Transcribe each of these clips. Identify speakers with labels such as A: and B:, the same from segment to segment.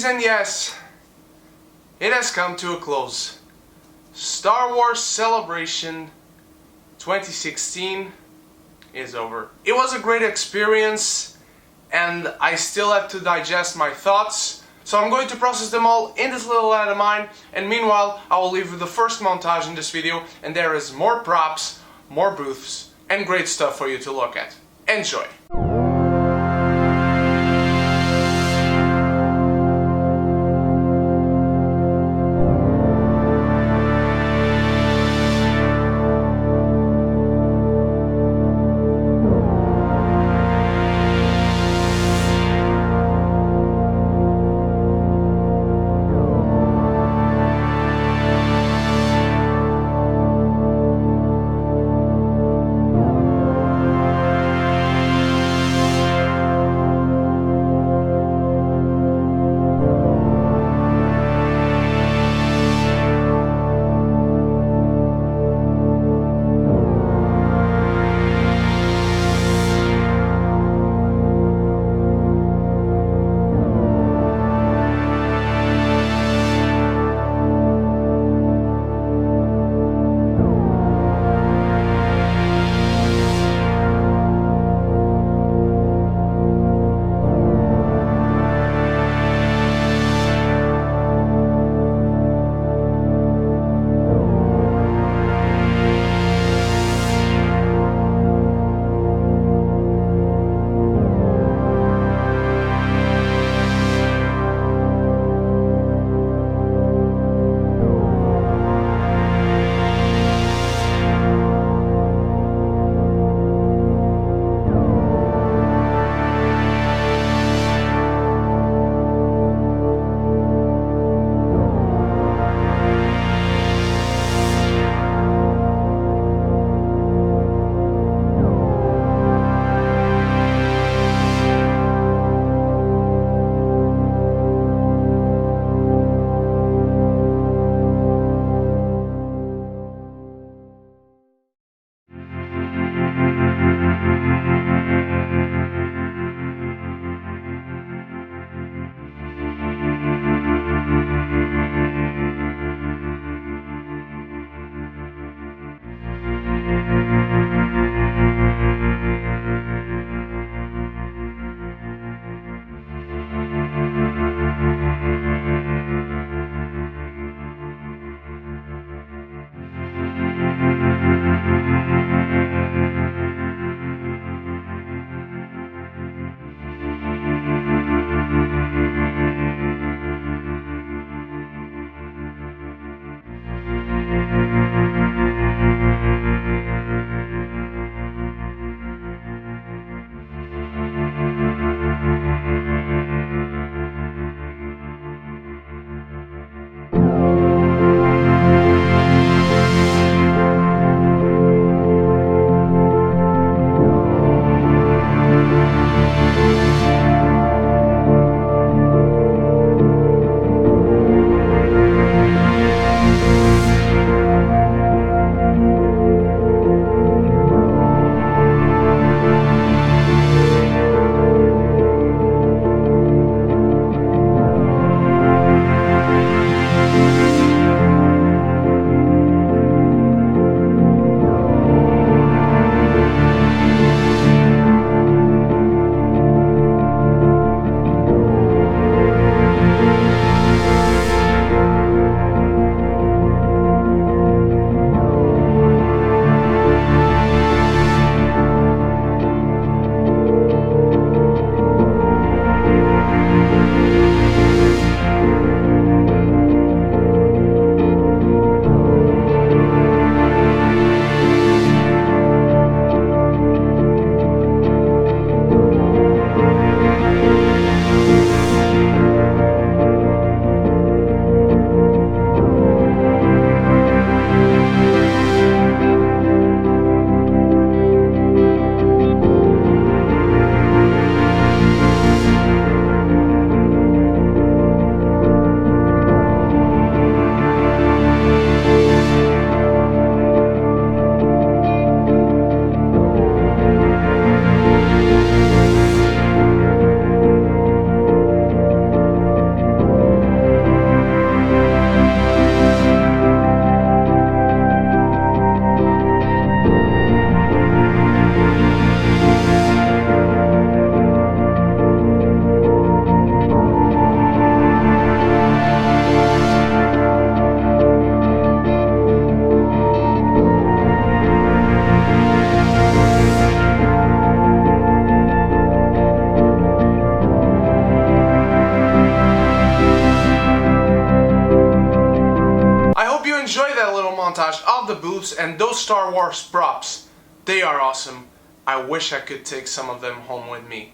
A: season, yes, it has come to a close. Star Wars Celebration 2016 is over. It was a great experience and I still have to digest my thoughts, so I'm going to process them all in this little head of mine, and meanwhile I will leave you the first montage in this video, and there is more props, more booths and great stuff for you to look at. Enjoy! costumes and those Star Wars props, they are awesome. I wish I could take some of them home with me.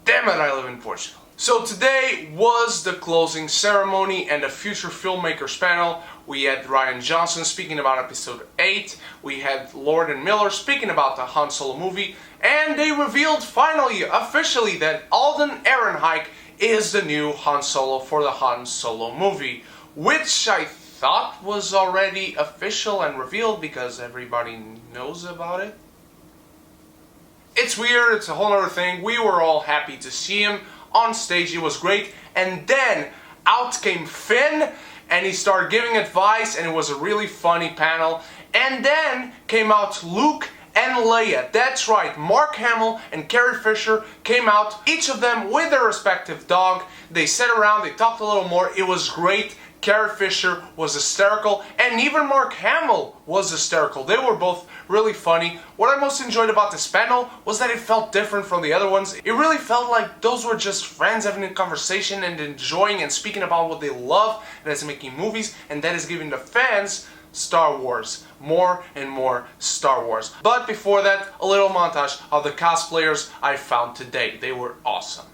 A: Damn it, I live in Portugal. So today was the closing ceremony and the Future Filmmakers Panel. We had Rian Johnson speaking about episode 8. We had Lord and Miller speaking about the Han Solo movie. And they revealed finally, officially, that Alden Ehrenreich is the new Han Solo for the Han Solo movie. Which I thought was already official and revealed because everybody knows about it. It's weird, it's a whole other thing. We were all happy to see him on stage, it was great. And then out came Finn and he started giving advice and it was a really funny panel. And then came out Luke and Leia. That's right, Mark Hamill and Carrie Fisher came out, each of them with their respective dog. They sat around, they talked a little more, it was great. Carrie Fisher was hysterical, and even Mark Hamill was hysterical. They were both really funny. What I most enjoyed about this panel was that it felt different from the other ones. It really felt like those were just friends having a conversation and enjoying and speaking about what they love, and that's making movies, and that is giving the fans Star Wars. More and more Star Wars. But before that, a little montage of the cosplayers I found today. They were awesome.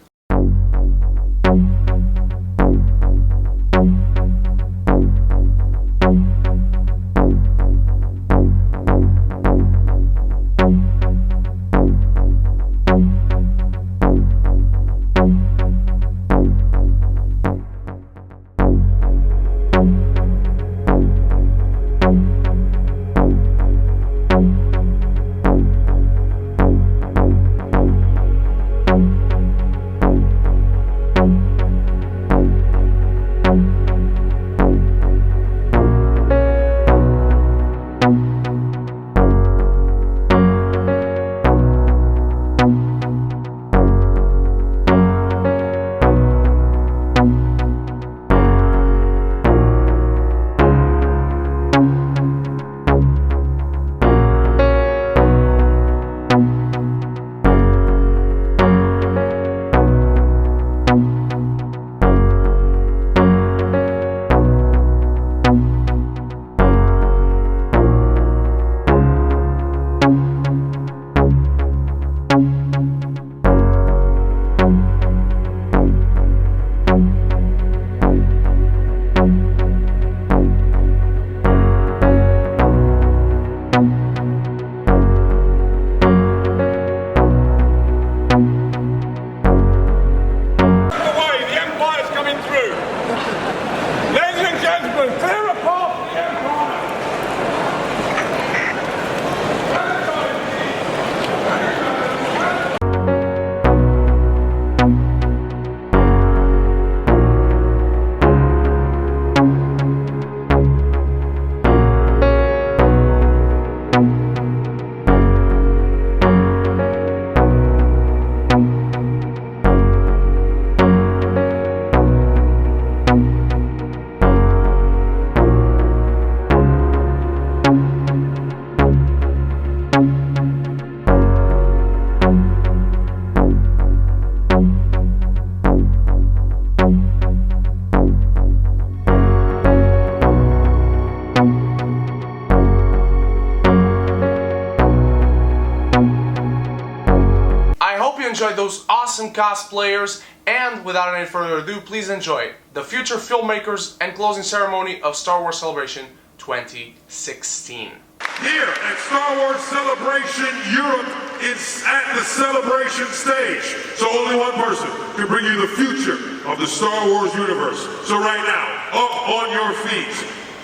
A: Enjoyed those awesome cosplayers, and without any further ado, please enjoy the Future Filmmakers and closing ceremony of Star Wars Celebration 2016.
B: Here at Star Wars Celebration Europe is at the celebration stage. So only one person can bring you the future of the Star Wars universe. So right now, up on your feet,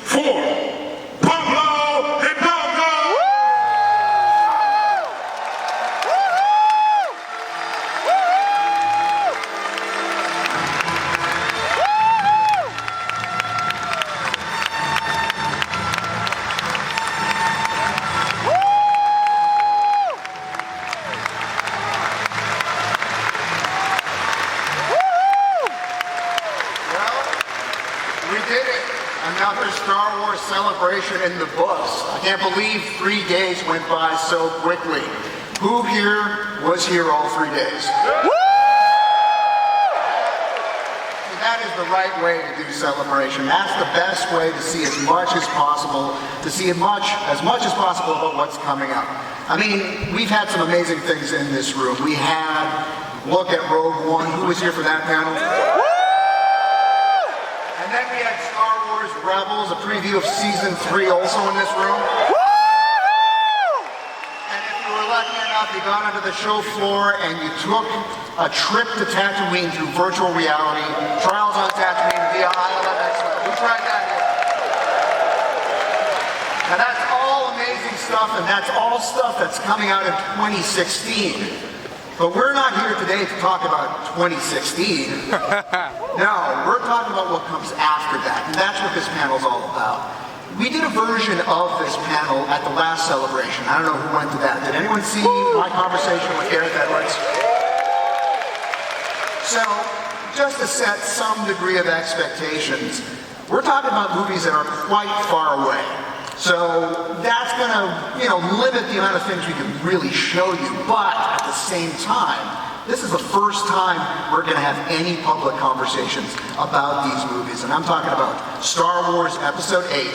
B: for Pablo Hidalgo!
C: Another Star Wars celebration in the books. I can't believe 3 days went by so quickly. Who here was here all 3 days? That is the right way to do celebration. That's the best way to see as much as possible, to see as much as possible about what's coming up. I mean, we've had some amazing things in this room. We had look at Rogue One. Who was here for that panel? And then we had Star Wars Rebels, a preview of Season 3 also in this room. And if you were lucky enough, you got onto the show floor and you took a trip to Tatooine through virtual reality, Trials on Tatooine via ILMX. Who tried that here? Now that's all amazing stuff, and that's all stuff that's coming out in 2016. But we're not here today to talk about 2016. No, we're talking about what comes after that, and that's what this panel's all about. We did a version of this panel at the last celebration. I don't know who went to that. Did anyone see my conversation with Gareth Edwards? So, just to set some degree of expectations, we're talking about movies that are quite far away. So that's going to, limit the amount of things we can really show you. But at the same time, this is the first time we're going to have any public conversations about these movies. And I'm talking about Star Wars Episode 8.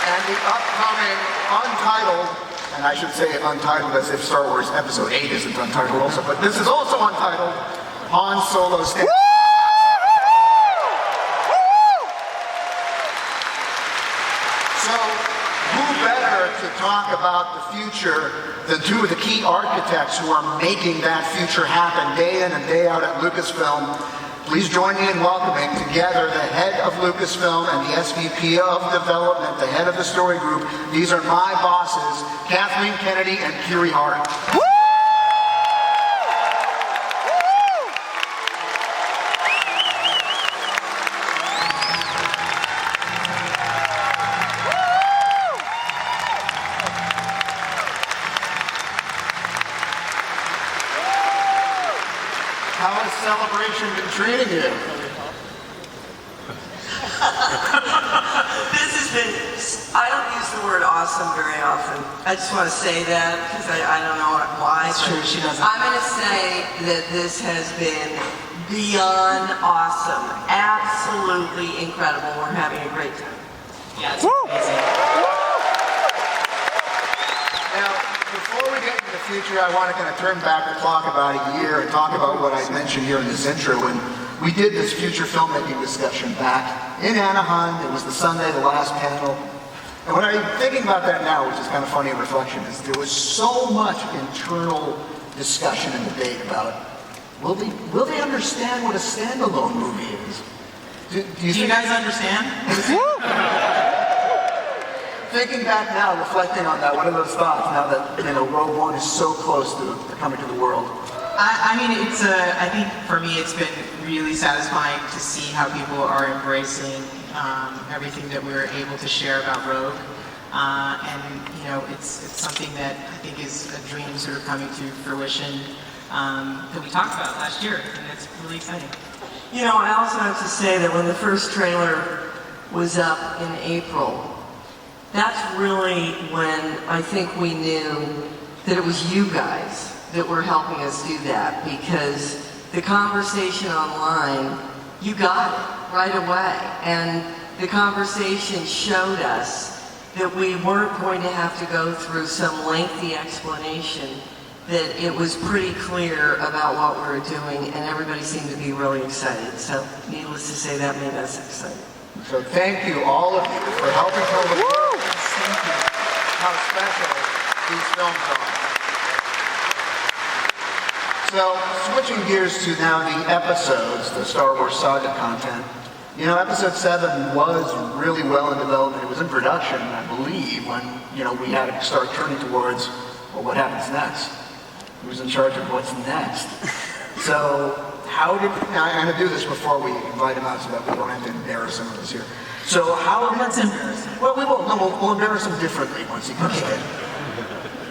C: And the upcoming Untitled, and I should say Untitled as if Star Wars Episode 8 isn't Untitled also, but this is also Untitled, Han Solo Stand. So, who better to talk about the future than two of the key architects who are making that future happen day in and day out at Lucasfilm. Please join me in welcoming together the head of Lucasfilm and the SVP of Development, the head of the story group. These are my bosses, Kathleen Kennedy and Kiri Hart. How has celebration been treating you?
D: This has been, I don't use the word awesome very often. I just want to say that because I don't know why.
E: It's true, she doesn't.
D: I'm going to say that this has been beyond awesome. Absolutely incredible. We're having a great time.
E: Yeah, it's amazing.
C: Now, before we get into the future, I want to kind of turn back the clock about a year and talk about what I mentioned here in this intro. When we did this future filmmaking discussion back in Anaheim, it was the Sunday, the last panel. And when I'm thinking about that now, which is kind of funny in reflection, is there was so much internal discussion and debate about, will they understand what a standalone movie is?
E: Do you guys understand?
C: Thinking back now, reflecting on that, what are those thoughts now that Rogue One is so close to coming to the world?
E: I mean, I think for me it's been really satisfying to see how people are embracing everything that we were able to share about Rogue. And it's something that I think is a dream sort of coming to fruition that we talked about last year, and it's really exciting.
D: I also have to say that when the first trailer was up in April, that's really when I think we knew that it was you guys that were helping us do that, because the conversation online, you got it right away. And the conversation showed us that we weren't going to have to go through some lengthy explanation, that it was pretty clear about what we were doing, and everybody seemed to be really excited. So needless to say, that made us excited.
C: So thank you, all of you, for helping tell the world how special these films are. So, switching gears to now the episodes, the Star Wars saga content. Episode 7 was really well in development. It was in production, I believe, when, we had to start turning towards, well, what happens next? Who's in charge of what's next? So, I'm going to do this before we invite him out so that we don't have to embarrass him with us here. So
E: Let's embarrass him.
C: Well, we won't. No, we'll embarrass him differently once he comes in.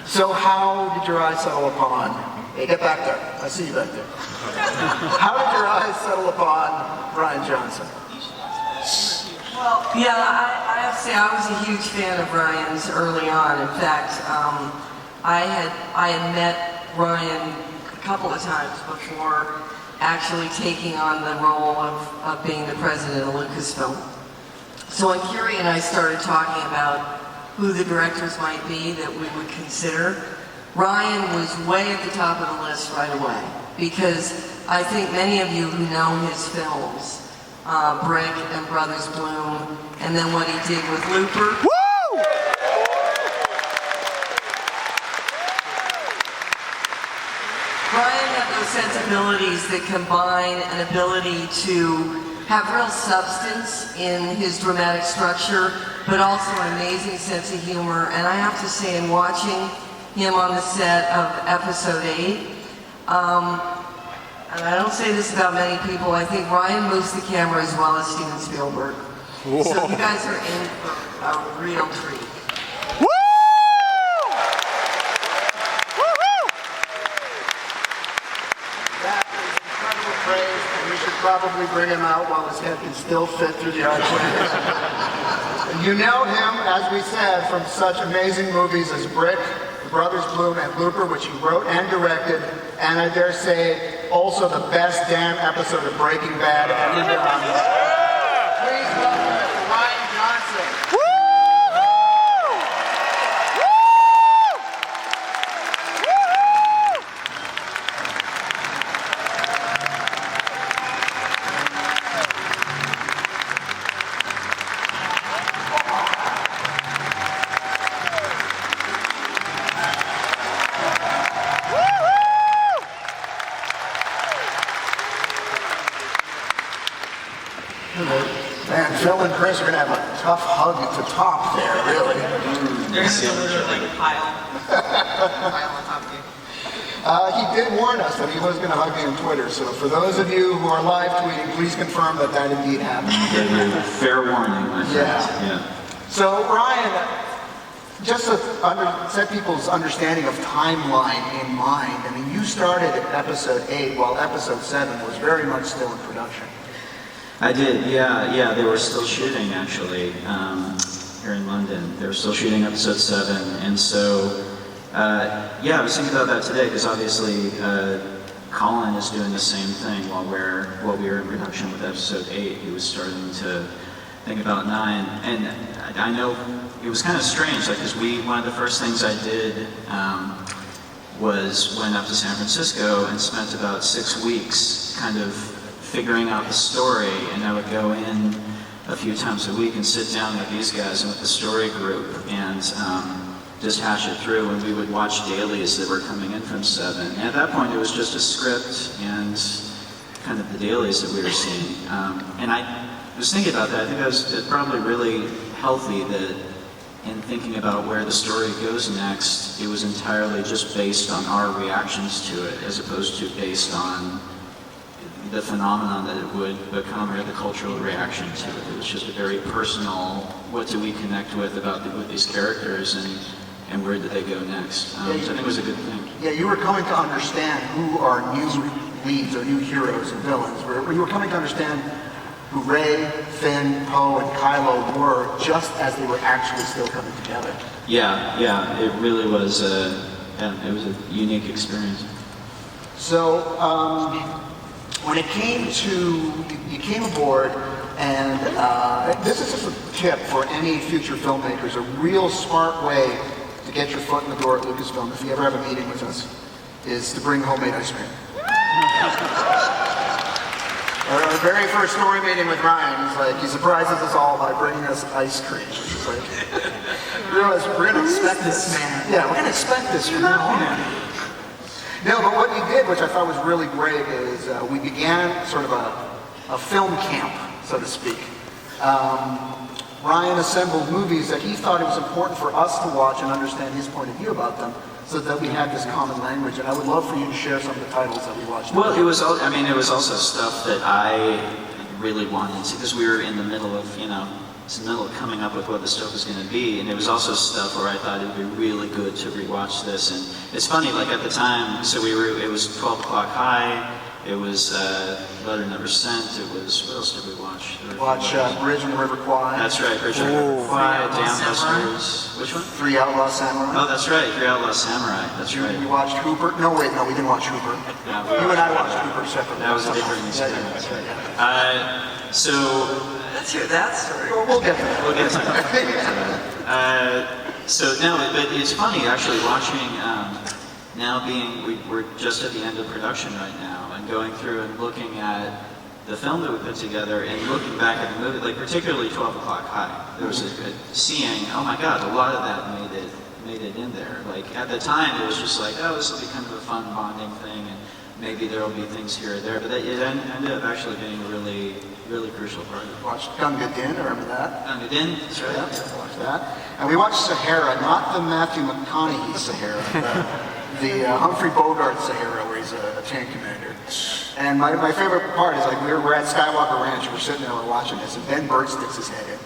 C: So how did your eyes settle upon, hey, get back there. I see you back there. How did your eyes settle upon Rian Johnson?
D: Well, yeah, I have to say I was a huge fan of Ryan's early on. In fact, I had met Rian a couple of times before actually taking on the role of being the president of Lucasfilm. So when Curie and I started talking about who the directors might be that we would consider, Rian was way at the top of the list right away, because I think many of you who know his films, Brick and Brothers Bloom, and then what he did with Looper. Woo! Rian had those sensibilities that combine an ability to have real substance in his dramatic structure, but also an amazing sense of humor. And I have to say, in watching him on the set of episode 8, and I don't say this about many people, I think Rian moves the camera as well as Steven Spielberg. Whoa. So you guys are in for a real treat.
A: Woo!
C: That is incredible praise, and we should probably bring him out while his head can still fit through the archway. You know him, as we said, from such amazing movies as Brick, Brothers Bloom, and Looper, which he wrote and directed, and I dare say, also the best damn episode of Breaking Bad ever done. Please welcome Rian Johnson. Man, Phil and Chris are going to have a tough hug to top there, really.
E: They're going to be literally like a pile on top of you.
C: He did warn us that he was going to hug you on Twitter, so for those of you who are live tweeting, please confirm that that indeed happened.
F: Fair warning, my friends.
C: Yeah. So, Rian, just to set people's understanding of timeline in mind, I mean, you started at episode 8 while episode 7 was very much still in production.
F: I did, yeah, they were still shooting actually, here in London. They were still shooting episode 7, and so, yeah, I was thinking about that today, because obviously Colin is doing the same thing while we were in production with episode 8. He was starting to think about 9, and I know it was kind of strange, like, because one of the first things I did was went up to San Francisco and spent about 6 weeks kind of figuring out the story, and I would go in a few times a week and sit down with these guys and with the story group and just hash it through, and we would watch dailies that were coming in from 7. And at that point it was just a script and kind of the dailies that we were seeing. And I was thinking about that. I think that was probably really healthy that in thinking about where the story goes next, it was entirely just based on our reactions to it, as opposed to based on the phenomenon that it would become, or the cultural reaction to it. It was just a very personal, what do we connect with with these characters, and where did they go next? So I think it was a good thing.
C: Yeah, you were coming to understand who our new leads, or new heroes and villains were. You were coming to understand who Rey, Finn, Poe, and Kylo were, just as they were actually still coming together.
F: Yeah, it really was it was a unique experience.
C: So, when it came to, you came aboard, and this is just a tip for any future filmmakers, a real smart way to get your foot in the door at Lucasfilm, if you ever have a meeting with us, is to bring homemade ice cream. Our very first story meeting with Rian, he's like, he surprises us all by bringing us ice cream. It's like, realize we're going to expect this, man. Yeah, we're going to expect this from now on. No, but what you did, which I thought was really great, is we began sort of a film camp, so to speak. Rian assembled movies that he thought it was important for us to watch and understand his point of view about them, so that we had this common language. And I would love for you to share some of the titles that we watched.
F: Well, it was also stuff that I really wanted to, because we were in the middle of, it's in the middle of coming up with what the stuff was going to be, and it was also stuff where I thought it would be really good to rewatch this. And it's funny, like at the time, so it was 12 O'Clock High, It was Letter Never Sent. It was, what else did we watch?
C: Watch Bridge on the River Kwai.
F: That's right, Bridge on the River Kwai, Damn Hustlers. Which one?
C: Three Outlaw Samurai.
F: Oh, that's right, Three Outlaw Samurai. That's right.
C: We watched Hooper. No, wait, no, we didn't watch Hooper.
F: No,
C: You and I watched Hooper separately.
F: That was a different experience. So
D: Let's hear that story.
C: We'll get there.
F: we'll get to that. So no, but it's funny actually watching. Now we're just at the end of production right now, and going through and looking at the film that we put together, and looking back at the movie, like particularly 12 O'Clock High. There was seeing, oh my God, a lot of that made it in there. Like at the time, it was just like, oh, this will be kind of a fun bonding thing, and maybe there will be things here or there. But it ended up actually being a really, really crucial part of it.
C: Watched Gunga Din, remember that?
F: Gunga Din, that's right.
C: Yeah, watched that. And we watched Sahara, not the Matthew McConaughey Sahara, the Humphrey Bogart Sahara, where he's a tank commander. And my favorite part is like we're at Skywalker Ranch, we're sitting there, we're watching this, and Ben Burt sticks his head in.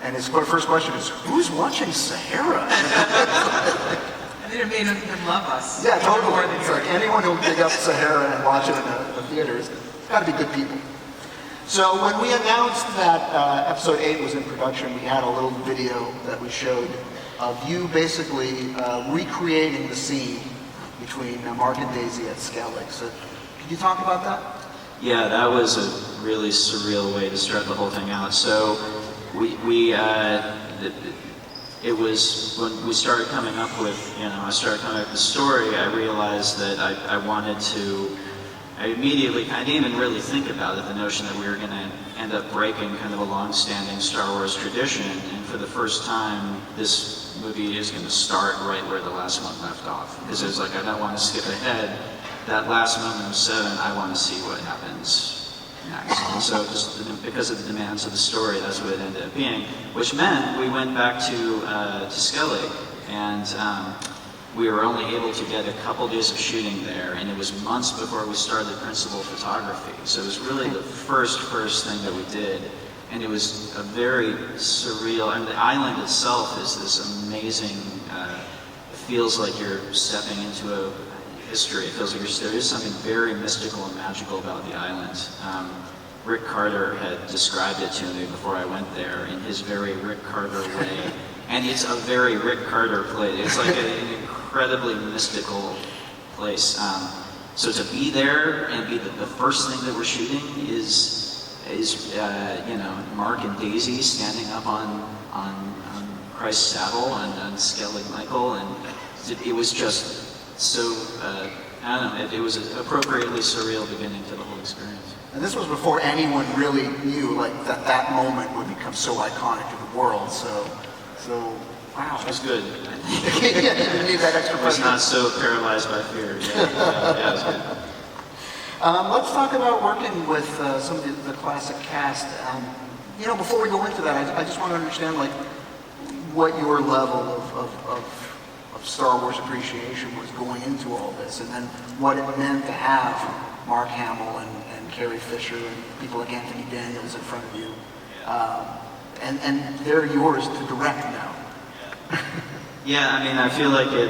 C: And his first question is, who's watching Sahara?
E: And it made him love us.
C: Yeah, totally. It's like anyone who'll dig up Sahara and watch it in the theater, it's got to be good people. So when we announced that episode 8 was in production, we had a little video that we showed of you basically recreating the scene between Mark and Daisy at Skellig. So could you talk about that?
F: Yeah, that was a really surreal way to start the whole thing out. So it was when we started coming up with, I started coming up with the story, I realized that I wanted to, I didn't even really think about it, the notion that we were going to end up breaking kind of a long-standing Star Wars tradition, and for the first time, this movie is going to start right where the last one left off. Because it was like, I don't want to skip ahead. That last moment of 7, I want to see what happens next. And so just because of the demands of the story, that's what it ended up being, which meant we went back to Skellig, and we were only able to get a couple days of shooting there, and it was months before we started principal photography. So it was really the first thing that we did, and it was a very surreal, the island itself is this amazing, it feels like you're stepping into a history. It feels like there is something very mystical and magical about the island. Rick Carter had described it to me before I went there in his very Rick Carter way. And it's a very Rick Carter place. It's like an incredibly mystical place. So to be there and be the first thing that we're shooting is Mark and Daisy standing up on Christ's saddle on Skellig Michael, and it was just so, I don't know, it was an appropriately surreal beginning to the whole experience.
C: And this was before anyone really knew like that moment would become so iconic to the world. So wow.
F: It was good.
C: You didn't need that extra
F: I was
C: pressure.
F: not so paralyzed by fear. Yeah, it was good.
C: Let's talk about working with some of the classic cast. Before we go into that, I just want to understand like what your level of Star Wars appreciation was going into all this, and then what it meant to have Mark Hamill and Carrie Fisher and people like Anthony Daniels in front of you. And they're yours to direct now.
F: Yeah, I feel like it,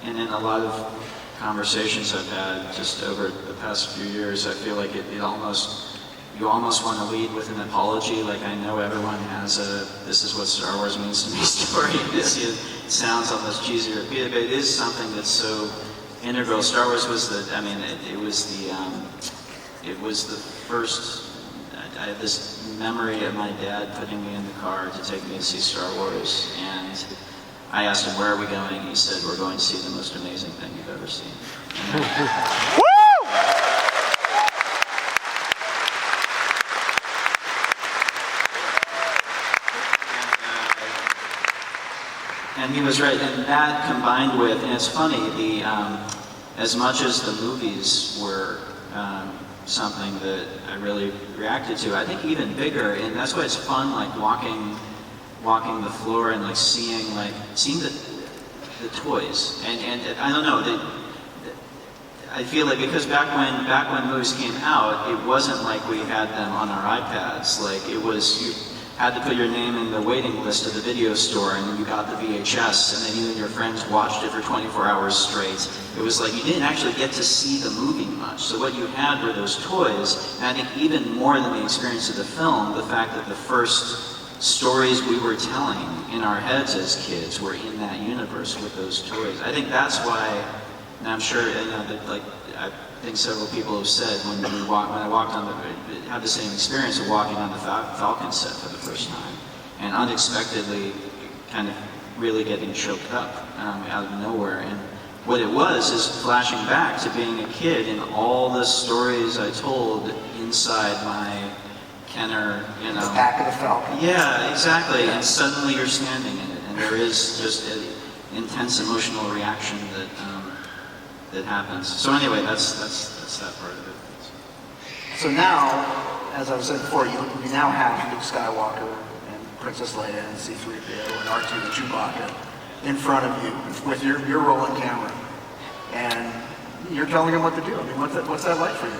F: and in a lot of conversations I've had just over the past few years, I feel like you almost want to lead with an apology. Like, I know everyone has this is what Star Wars means to me story. It sounds almost cheesy or repeated, but it is something that's so integral. Star Wars was it was the first, I have this memory of my dad putting me in the car to take me to see Star Wars, and I asked him, where are we going? He said, we're going to see the most amazing thing you've ever seen. And he was right, and that combined with, and it's funny, as much as the movies were something that I really reacted to, I think even bigger, and that's why it's fun, like walking the floor and like seeing the toys, and I don't know, I feel like because back when movies came out, it wasn't like we had them on our iPads, like it was had to put your name in the waiting list of the video store, and you got the VHS, and then you and your friends watched it for 24 hours straight. It was like you didn't actually get to see the movie much. So what you had were those toys, and I think even more than the experience of the film, the fact that the first stories we were telling in our heads as kids were in that universe with those toys. I think that's why, and I'm sure, that, like, I think several people have said when I walked on had the same experience of walking on the Falcon set for the first time, and unexpectedly kind of really getting choked up out of nowhere. And what it was is flashing back to being a kid and all the stories I told inside my Kenner,
C: The back of the Falcon.
F: Yeah, exactly. And suddenly you're standing in it, and there is just an intense emotional reaction that that happens. So anyway, that's that part of it.
C: So now, as I was saying before, you now have Luke Skywalker and Princess Leia and C-3PO and R2 and Chewbacca in front of you with your rolling camera, and you're telling them what to do. I mean, what's that like for you?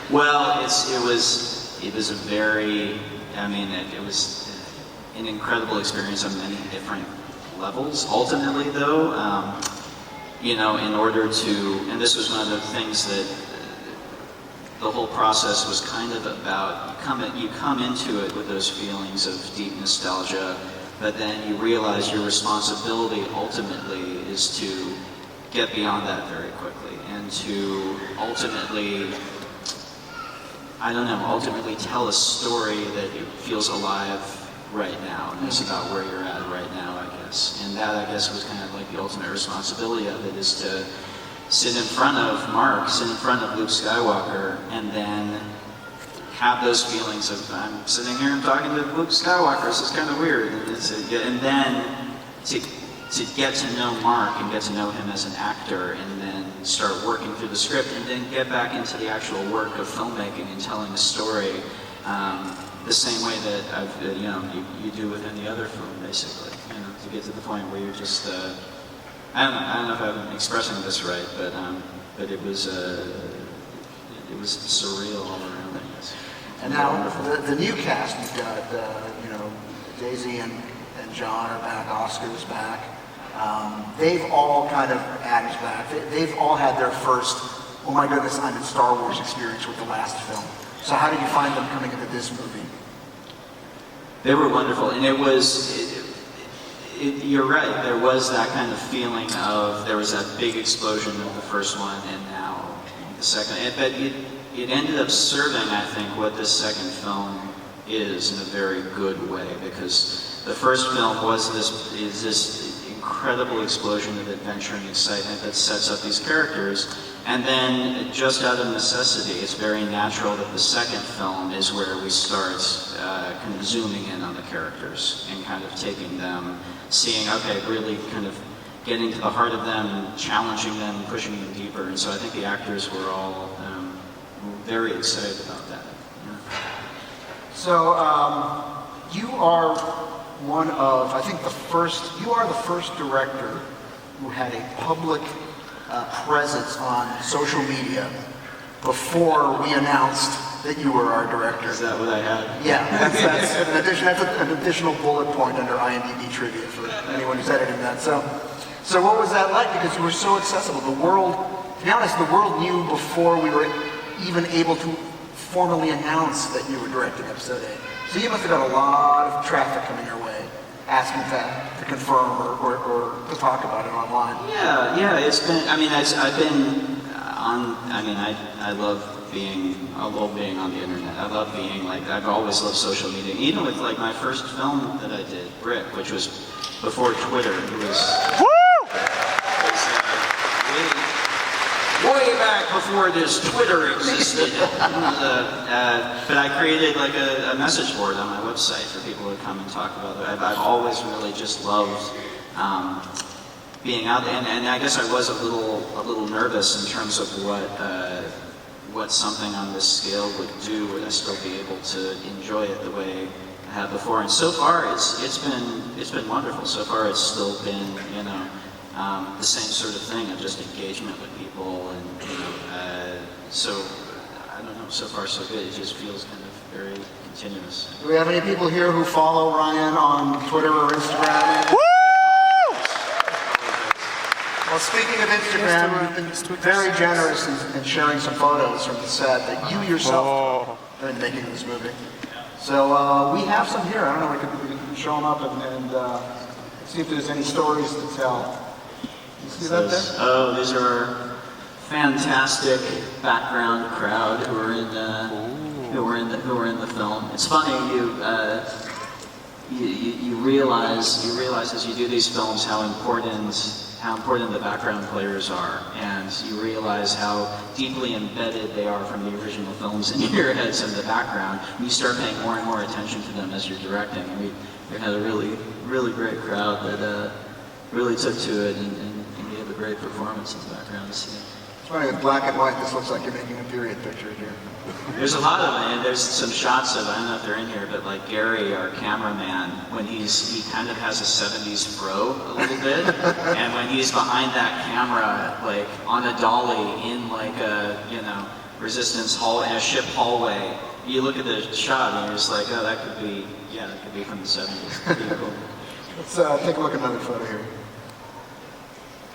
F: Well, it was a very, it was an incredible experience on many different levels. Ultimately, though, in order to, and this was one of the things that the whole process was kind of about. You come into it with those feelings of deep nostalgia, but then you realize your responsibility ultimately is to get beyond that very quickly and to ultimately tell a story that feels alive right now, and it's about where you're at right now, I guess. And that, I guess, was kind of like the ultimate responsibility of it, is to sit in front of Mark, sit in front of Luke Skywalker, and then have those feelings of, I'm sitting here and talking to Luke Skywalker, this is kind of weird. And then to get to know Mark and get to know him as an actor, and then start working through the script, and then get back into the actual work of filmmaking and telling a story the same way that you do with any other film, basically. To get to the point where you're just, I don't know if I'm expressing this right, but it was surreal all around, I guess.
C: And now the new cast, you've got Daisy and John are back, Oscar's back. They've all kind of, Adam's back. They've all had their first, oh my goodness, I'm in Star Wars experience with the last film. So how did you find them coming into this movie?
F: They were wonderful, and you're right, there was that kind of feeling of, there was that big explosion of the first one, and now the second. But it ended up serving, I think, what this second film is in a very good way, because the first film was this incredible explosion of adventure and excitement that sets up these characters, and then just out of necessity, it's very natural that the second film is where we start kind of zooming in on the characters and kind of taking them, seeing, okay, really kind of getting to the heart of them, challenging them, and pushing them deeper. And so I think the actors were all very excited about that.
C: So you are one of, I think you are the first director who had a public presence on social media before we announced that you were our director.
F: Is that what I had?
C: Yeah, that's an additional bullet point under IMDb trivia for anyone who's editing that. So what was that like? Because you were so accessible. The world, to be honest, the world knew before we were even able to formally announce that you were directing episode 8. So you must have got a lot of traffic coming your way, asking to confirm or to talk about it online.
F: Yeah, it's been, I love being on the internet. I love being, I've always loved social media. Even with my first film that I did, Brick, which was before Twitter. It was way back before this Twitter existed. But I created a message board on my website for people to come and talk about it. I've always really just loved being out there, and I guess I was a little nervous in terms of what something on this scale would do. Would I still be able to enjoy it the way I have before? And so far, it's been wonderful. So far, it's still been the same sort of thing of just engagement with people, and so so far so good. It just feels kind of very continuous.
C: Do we have any people here who follow Rian on Twitter or Instagram? Well, speaking of Instagram, you've been very generous in sharing some photos from the set that you yourself took during the making of this movie. So we have some here. I don't know, we can show them up and see if there's any stories to tell. You see that there?
F: Oh, these are our fantastic background crowd who are in the film. It's funny, you realize as you do these films how important the background players are, and you realize how deeply embedded they are from the original films in your heads in the background. And you start paying more and more attention to them as you're directing. We had a really great crowd that really took to it and gave a great performance in the background. So,
C: it's funny, with black and white, this looks like you're making a period picture here.
F: there's a lot of them, and there's some shots of, I don't know if they're in here, but like Gary, our cameraman, when he kind of has a 70s fro a little bit, and when he's behind that camera, like on a dolly in like a, resistance hall, in a ship hallway, you look at the shot and you're just like, oh, that could be from the 70s. Pretty cool.
C: Let's take a look at another photo here.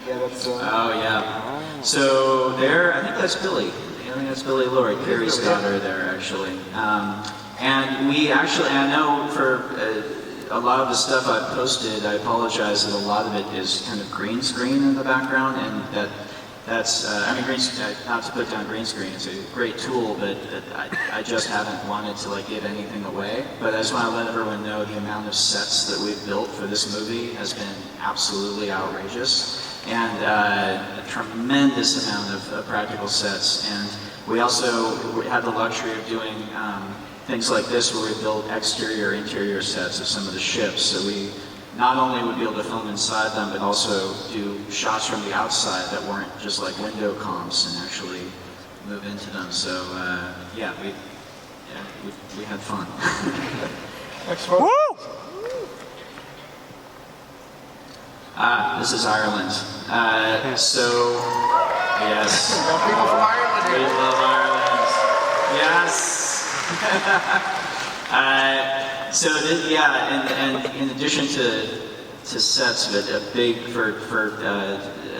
C: Yeah, that's...
F: Oh, yeah. So there, I think that's Billy. I think that's Billy Lloyd, Carrie's daughter there, actually. And we actually, I know for a lot of the stuff I've posted, I apologize that a lot of it is kind of green screen in the background, and that's, not to put down green screen, it's a great tool, but I just haven't wanted to like give anything away. But I just want to let everyone know the amount of sets that we've built for this movie has been absolutely outrageous, and a tremendous amount of practical sets. And we also had the luxury of doing things like this where we built exterior, interior sets of some of the ships, so we not only would be able to film inside them, but also do shots from the outside that weren't just like window comps and actually move into them. So we had fun.
C: Next photo.
F: This is Ireland. So yes,
C: We got people from Ireland
F: we
C: here.
F: love Ireland. Yes. And in addition to sets, but for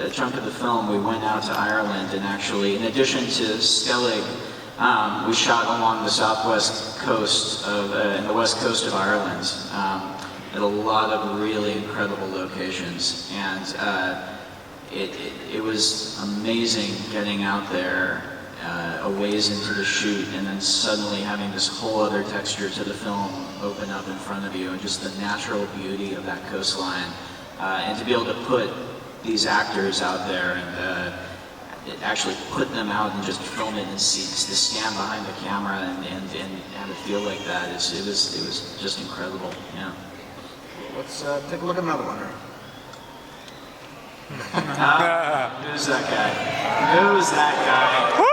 F: a chunk of the film, we went out to Ireland, and actually, in addition to Skellig, we shot along the southwest coast and the west coast of Ireland at a lot of really incredible locations, and it was amazing getting out there a ways into the shoot, and then suddenly having this whole other texture to the film open up in front of you, and just the natural beauty of that coastline, and to be able to put these actors out there and actually put them out and just film it and to stand behind the camera and have it feel like that, it was just incredible. Yeah.
C: Let's take a look at another one here.
F: Who's that guy? Who's that guy?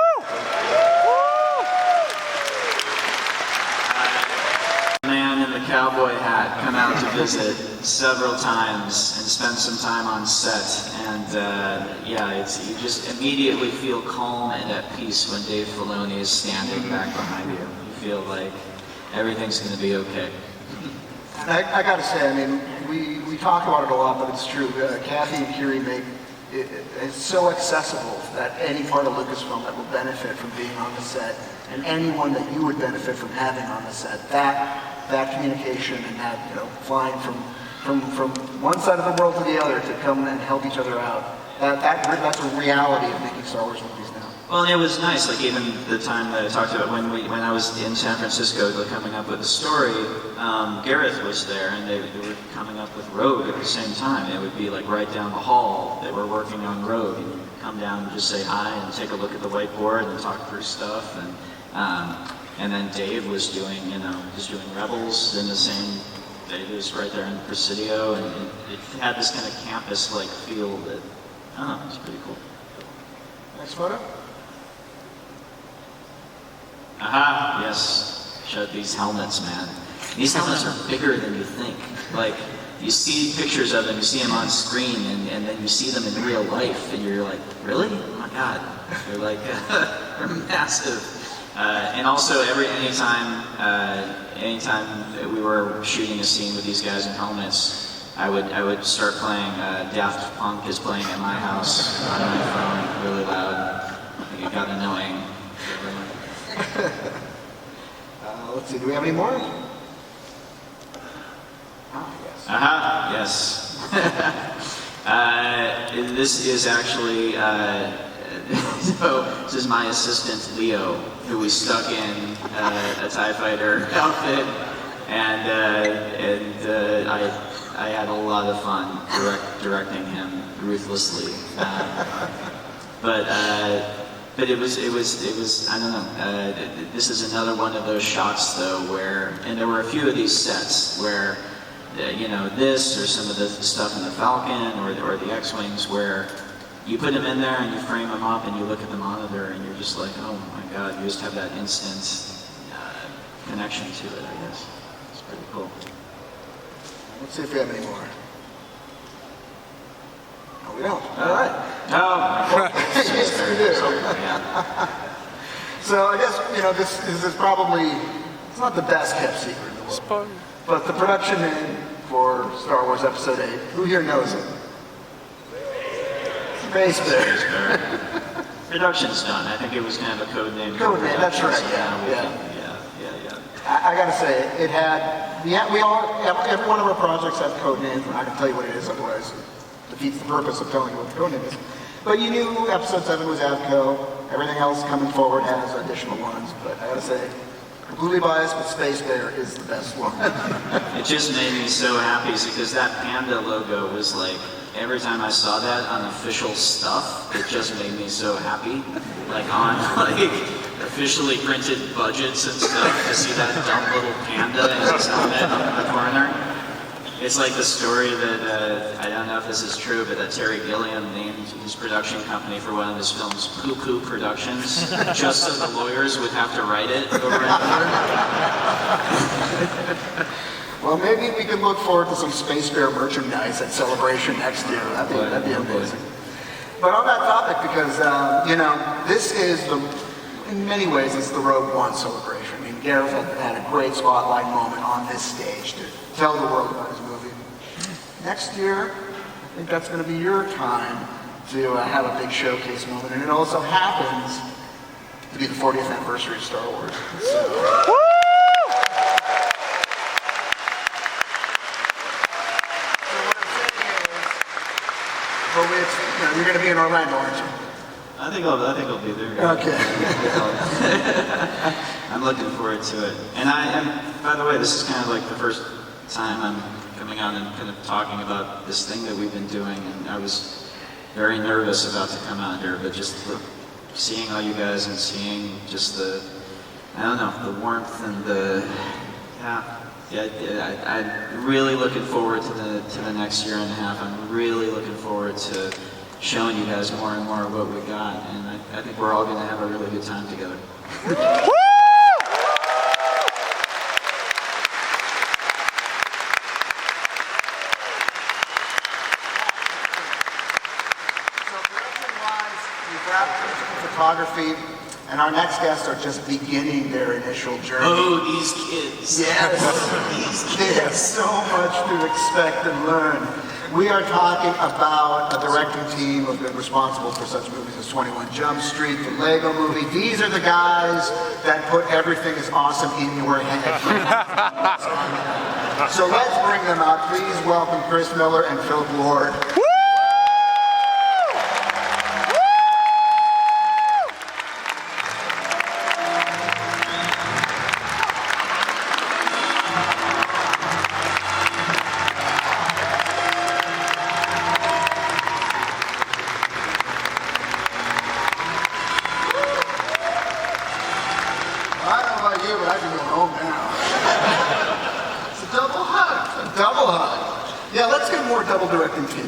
F: Man in the cowboy hat come out to visit several times and spend some time on set, and you just immediately feel calm and at peace when Dave Filoni is standing back behind you. You feel like everything's going to be okay.
C: I got to say, I mean, we talk about it a lot, but it's true. Kathy and Kiri make it's so accessible that any part of Lucasfilm that will benefit from being on the set, and anyone that you would benefit from having on the set, that communication and that, flying from one side of the world to the other to come and help each other out, that's a reality of making Star Wars movies now.
F: Well, it was nice, like even the time that I talked about when I was in San Francisco coming up with the story, Gareth was there, and they were coming up with Rogue at the same time. It would be like right down the hall, they were working on Rogue, and you'd come down and just say hi and take a look at the whiteboard and talk through stuff, and then Dave was doing, Rebels in the same, Dave was right there in Presidio, and it had this kind of campus-like feel that, it was pretty cool.
C: Next photo.
F: Aha, yes. Showed these helmets, man. These helmets are bigger than you think. Like, you see pictures of them, you see them on screen, and then you see them in real life, and you're like, really? Oh my God. They're like, they're massive. And also, anytime we were shooting a scene with these guys in helmets, I would start playing Daft Punk is playing at my house on my phone really loud. I think it got annoying.
C: Let's see, do we have any more? Yes.
F: Yes. This is actually, so this is my assistant Leo, who we stuck in a TIE Fighter outfit, and I had a lot of fun directing him ruthlessly. But it was I don't know. This is another one of those shots though where, and there were a few of these sets where, this or some of the stuff in the Falcon or the X-Wings where you put them in there and you frame them up and you look at the monitor and you're just like, oh my God, you just have that instant connection to it, I guess. It's pretty cool.
C: Let's see if we have any more. No, we don't. All right.
F: Oh,
C: Yes, we do. So I guess, this is probably, it's not the best kept secret in the world. But the production name for Star Wars Episode 8, who here knows it? Space Bear.
F: Production's done. I think it was kind of a code name.
C: Code name, that's right. Yeah. I gotta say, it had, every one of our projects have code names. We're not gonna tell you what it is, otherwise it defeats the purpose of telling you what the code name is. But you knew Episode 7 was Avco. Everything else coming forward has additional ones. But I gotta say, completely biased, but Space Bear is the best one.
F: It just made me so happy because that panda logo was like, every time I saw that on official stuff, it just made me so happy. Like on officially printed budgets and stuff, to see that dumb little panda in his helmet on the corner. It's like the story that, I don't know if this is true, but that Terry Gilliam named his production company for one of his films Poo Poo Productions, just so the lawyers would have to write it over and over.
C: Well, maybe we can look forward to some Space Bear merchandise at Celebration next year. That'd be amazing. But on that topic, because, this is in many ways, it's the Rogue One celebration. I mean, Gareth had a great spotlight moment on this stage to tell the world about his movie. Next year, I think that's going to be your time to have a big showcase moment. And it also happens to be the 40th anniversary of Star Wars. So, you're going to be in Orlando, aren't you?
F: I think I'll be there.
C: Okay.
F: I'm looking forward to it. And by the way, this is kind of like the first time I'm coming on and kind of talking about this thing that we've been doing. And I was very nervous about to come out here, but just seeing all you guys and seeing just the warmth and I'm really looking forward to the next year and a half. I'm really looking forward to showing you guys more and more of what we got, and I think we're all going to have a really good time together.
C: So production-wise, we've wrapped photography, and our next guests are just beginning their initial journey.
F: Oh, these kids.
C: Yes. They have so much to expect and learn. We are talking about a directing team who have been responsible for such movies as 21 Jump Street, the Lego Movie. These are the guys that put Everything is Awesome in your head. So let's bring them out. Please welcome Chris Miller and Philip Lord.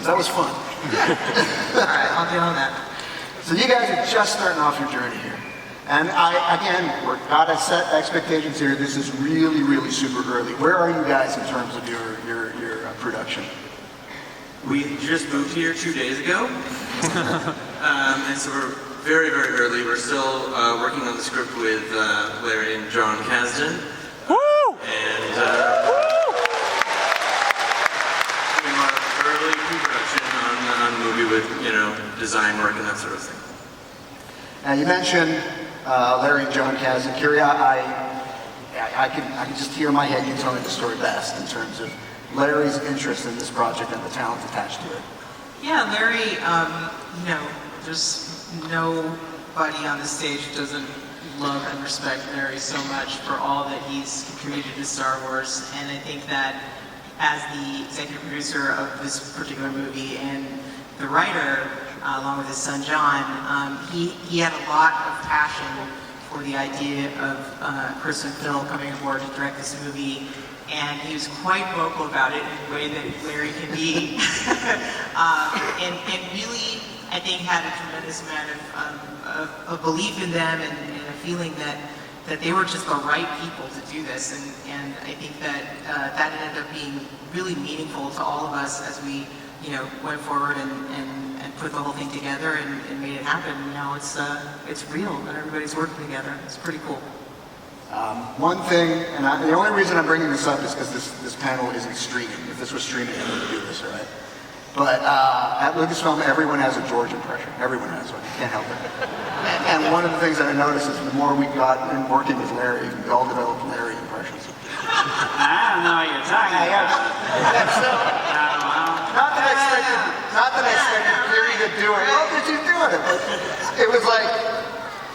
C: That was fun.
E: All right, I'll get on that.
C: So you guys are just starting off your journey here. And we're gotta set expectations here. This is really, really super early. Where are you guys in terms of your production?
G: We just moved here 2 days ago. And so we're very, very early. We're still working on the script with Larry and John Kasdan.
A: Woo!
G: And doing a lot of early pre-production on the movie with, design work and that sort of thing.
C: Now you mentioned Larry and John Kasdan. Kiri, I can just hear in my head you telling the story best in terms of Larry's interest in this project and the talent attached to it.
E: Yeah, Larry, there's nobody on the stage who doesn't love and respect Larry so much for all that he's contributed to Star Wars. And I think that as the executive producer of this particular movie and the writer, along with his son John, he had a lot of passion for the idea of Chris and Phil coming aboard to direct this movie. And he was quite vocal about it in a way that Larry can be. and really, I think, had a tremendous amount of belief in them and a feeling that they were just the right people to do this. And I think that ended up being really meaningful to all of us as we went forward and put the whole thing together and made it happen. Now it's real and everybody's working together. It's pretty cool.
C: One thing, and the only reason I'm bringing this up is because this panel isn't streaming. If this was streaming, I wouldn't do this, all right? But at Lucasfilm, everyone has a George impression. Everyone has one. You can't help it. And one of the things that I noticed is the more we got in working with Larry, we all developed Larry impressions.
F: I don't know what you're talking about.
C: Not that I expected Gary to do it. Oh, did you do it? But it was like,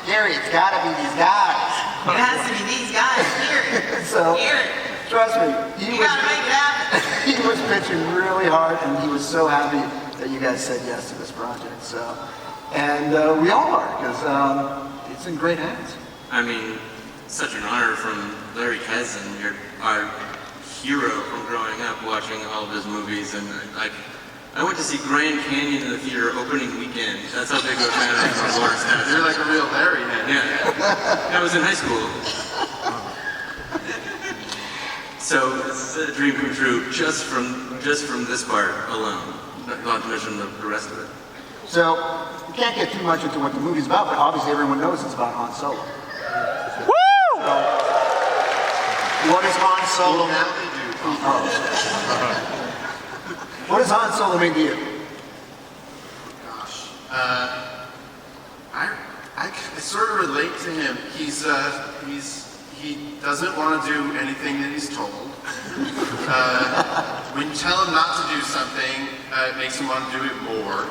C: Gary, it's got to be these guys.
E: It has to be these guys here.
C: So,
E: Here.
C: trust me,
E: You gotta make it happen.
C: he was pitching really hard, and he was so happy that you guys said yes to this project. So, and we all are, because it's in great hands.
G: I mean, such an honor from Larry Kasdan. You're our hero from growing up watching all of his movies, and I went to see Grand Canyon in the theater opening weekend. That's how big of a fan I am of Lawrence Kasdan.
H: You're like a real Larry man.
G: Yeah. I was in high school. So this is a dream come true just from this part alone, not to mention the rest of it.
C: So, we can't get too much into what the movie's about, but obviously everyone knows it's about Han Solo.
A: Woo!
C: So, what does Han Solo What does Han Solo mean to you?
H: Gosh. I sort of relate to him. He doesn't want to do anything that he's told. When you tell him not to do something, it makes him want to do it more.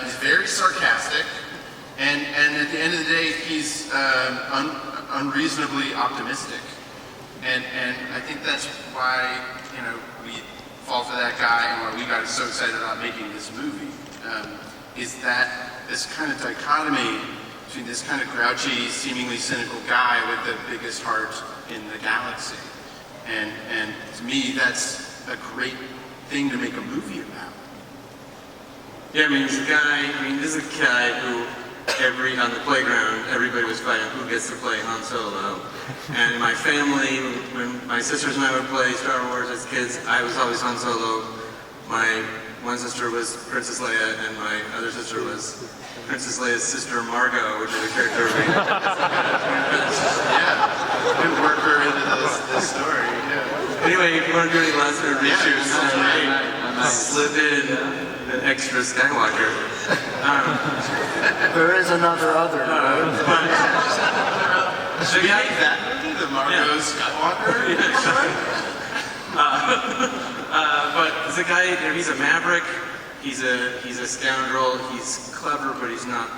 H: He's very sarcastic, and at the end of the day, he's unreasonably optimistic. And I think that's why we fall for that guy, and why we got so excited about making this movie. Is that this kind of dichotomy between this kind of grouchy, seemingly cynical guy with the biggest heart in the galaxy. And to me, that's a great thing to make a movie about.
G: Yeah, this is a guy who on the playground, everybody was fighting who gets to play Han Solo. And in my family, when my sisters and I would play Star Wars as kids, I was always Han Solo. My one sister was Princess Leia, and my other sister was Princess Leia's sister Margot, which is a character we
H: Could work her into this story. Yeah.
G: Anyway, if you want to do any last minute reshoots, I slip in an extra Skywalker.
C: There is another other.
G: So
H: We made that movie, the Margot Skywalker.
G: But it's a guy, he's a maverick, he's a scoundrel, he's clever, but he's not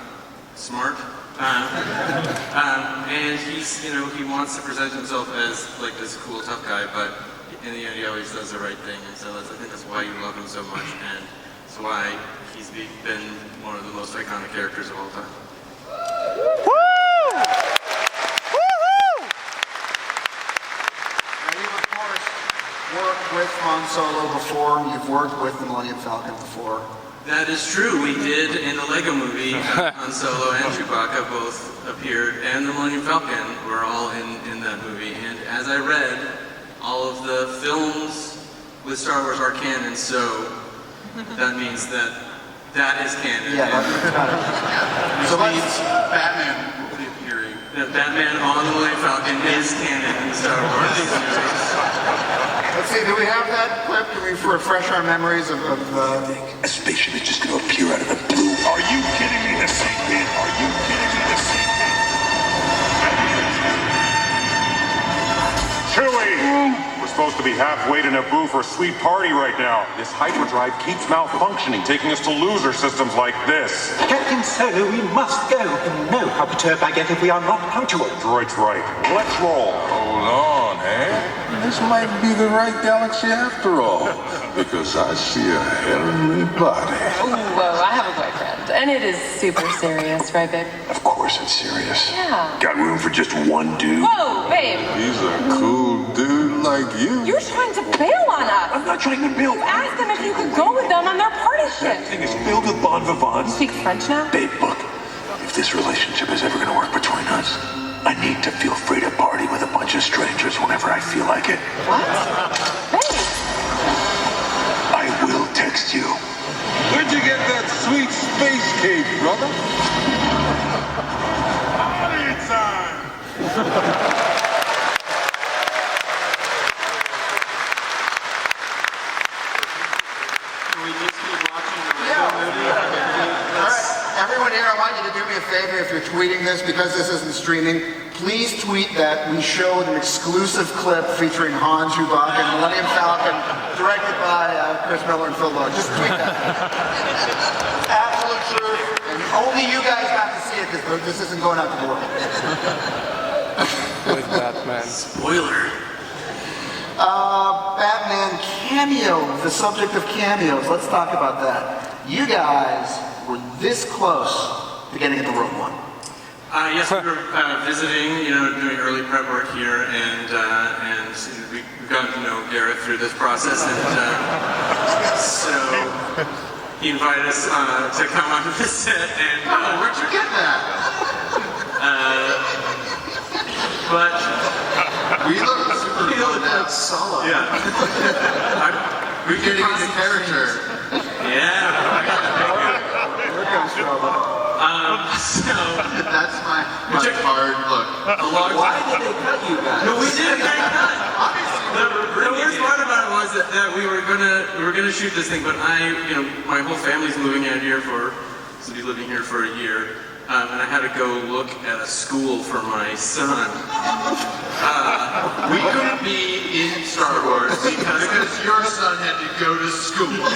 G: smart. And he's, he wants to present himself as like this cool tough guy, but in the end he always does the right thing. And so I think that's why you love him so much, and it's why he's been one of the most iconic characters of all time.
A: Woo!
C: Worked with Han Solo before, you've worked with the Millennium Falcon before.
G: That is true. We did in the Lego movie. Han Solo and Chewbacca both appeared, and the Millennium Falcon were all in that movie. And as I read, all of the films with Star Wars are canon, so that means that That is canon.
C: Yeah, that's canon.
H: Which
C: So
H: means
C: let's,
H: Batman will be appearing.
G: That Batman on the Millennium Falcon is canon in the Star Wars universe.
C: let's see, do we have that clip? Can we refresh our memories of
I: A spaceship is just going to appear out of the blue.
B: Are you kidding me? The same bit? Are you kidding me? The same bit? Chewie! We're supposed to be halfway to Naboo for a sweet party right now. This hyperdrive keeps malfunctioning, taking us to loser systems like this.
J: Captain Solo, we must go. You know how perturbed I get if we are not punctual.
B: Droid's right. Let's roll.
I: Hold on, eh? This might be the right galaxy after all. Because I see a heavenly body.
K: Whoa, I have a boyfriend. And it is super serious, right, babe?
I: Of course it's serious.
K: Yeah.
I: Got room for just one dude?
K: Whoa, babe!
I: He's a cool dude like you.
K: You're trying to bail on us!
I: I'm not trying to build.
K: You asked them if you could go with them on their party
I: That
K: ship.
I: thing is filled with bon vivants.
K: You speak French now?
I: Babe, look. If this relationship is ever going to work between us, I need to feel free to party with a bunch of strangers whenever I feel like it.
K: What? Babe!
I: I will text you.
L: Where'd you get that sweet space cake, brother?
B: Party time!
F: Can we just keep watching the
C: Yeah.
F: movie?
C: all right, everyone here, I want you to do me a favor if you're tweeting this, because this isn't streaming, please tweet that we showed an exclusive clip featuring Han, Chewbacca, and Millennium Falcon, directed by Chris Miller and Phil Lord. Just tweet that. Absolute truth, and only you guys got to see it, because this isn't going out the door.
A: With Batman.
G: Spoiler.
C: Batman cameo, the subject of cameos. Let's talk about that. You guys were this close to getting at the Rogue One.
G: Yes, we were visiting, doing early prep work here, and we've gotten to know Garrett through this process, and so he invited us to come onto the set, and
H: Where'd you get that?
G: but
H: We look super good now. Solo.
G: yeah,
H: We're getting into character.
G: yeah.
C: Here comes trouble.
G: So
H: That's my hard look.
G: a long
F: Why
G: time.
F: did they cut you guys?
G: No, we did a great cut.
H: Obviously,
G: The worst part about it was that we were gonna shoot this thing, but my whole family's moving out here to be living here for a year, and I had to go look at a school for my son.
H: we couldn't be in Star Wars because your son had to go to school.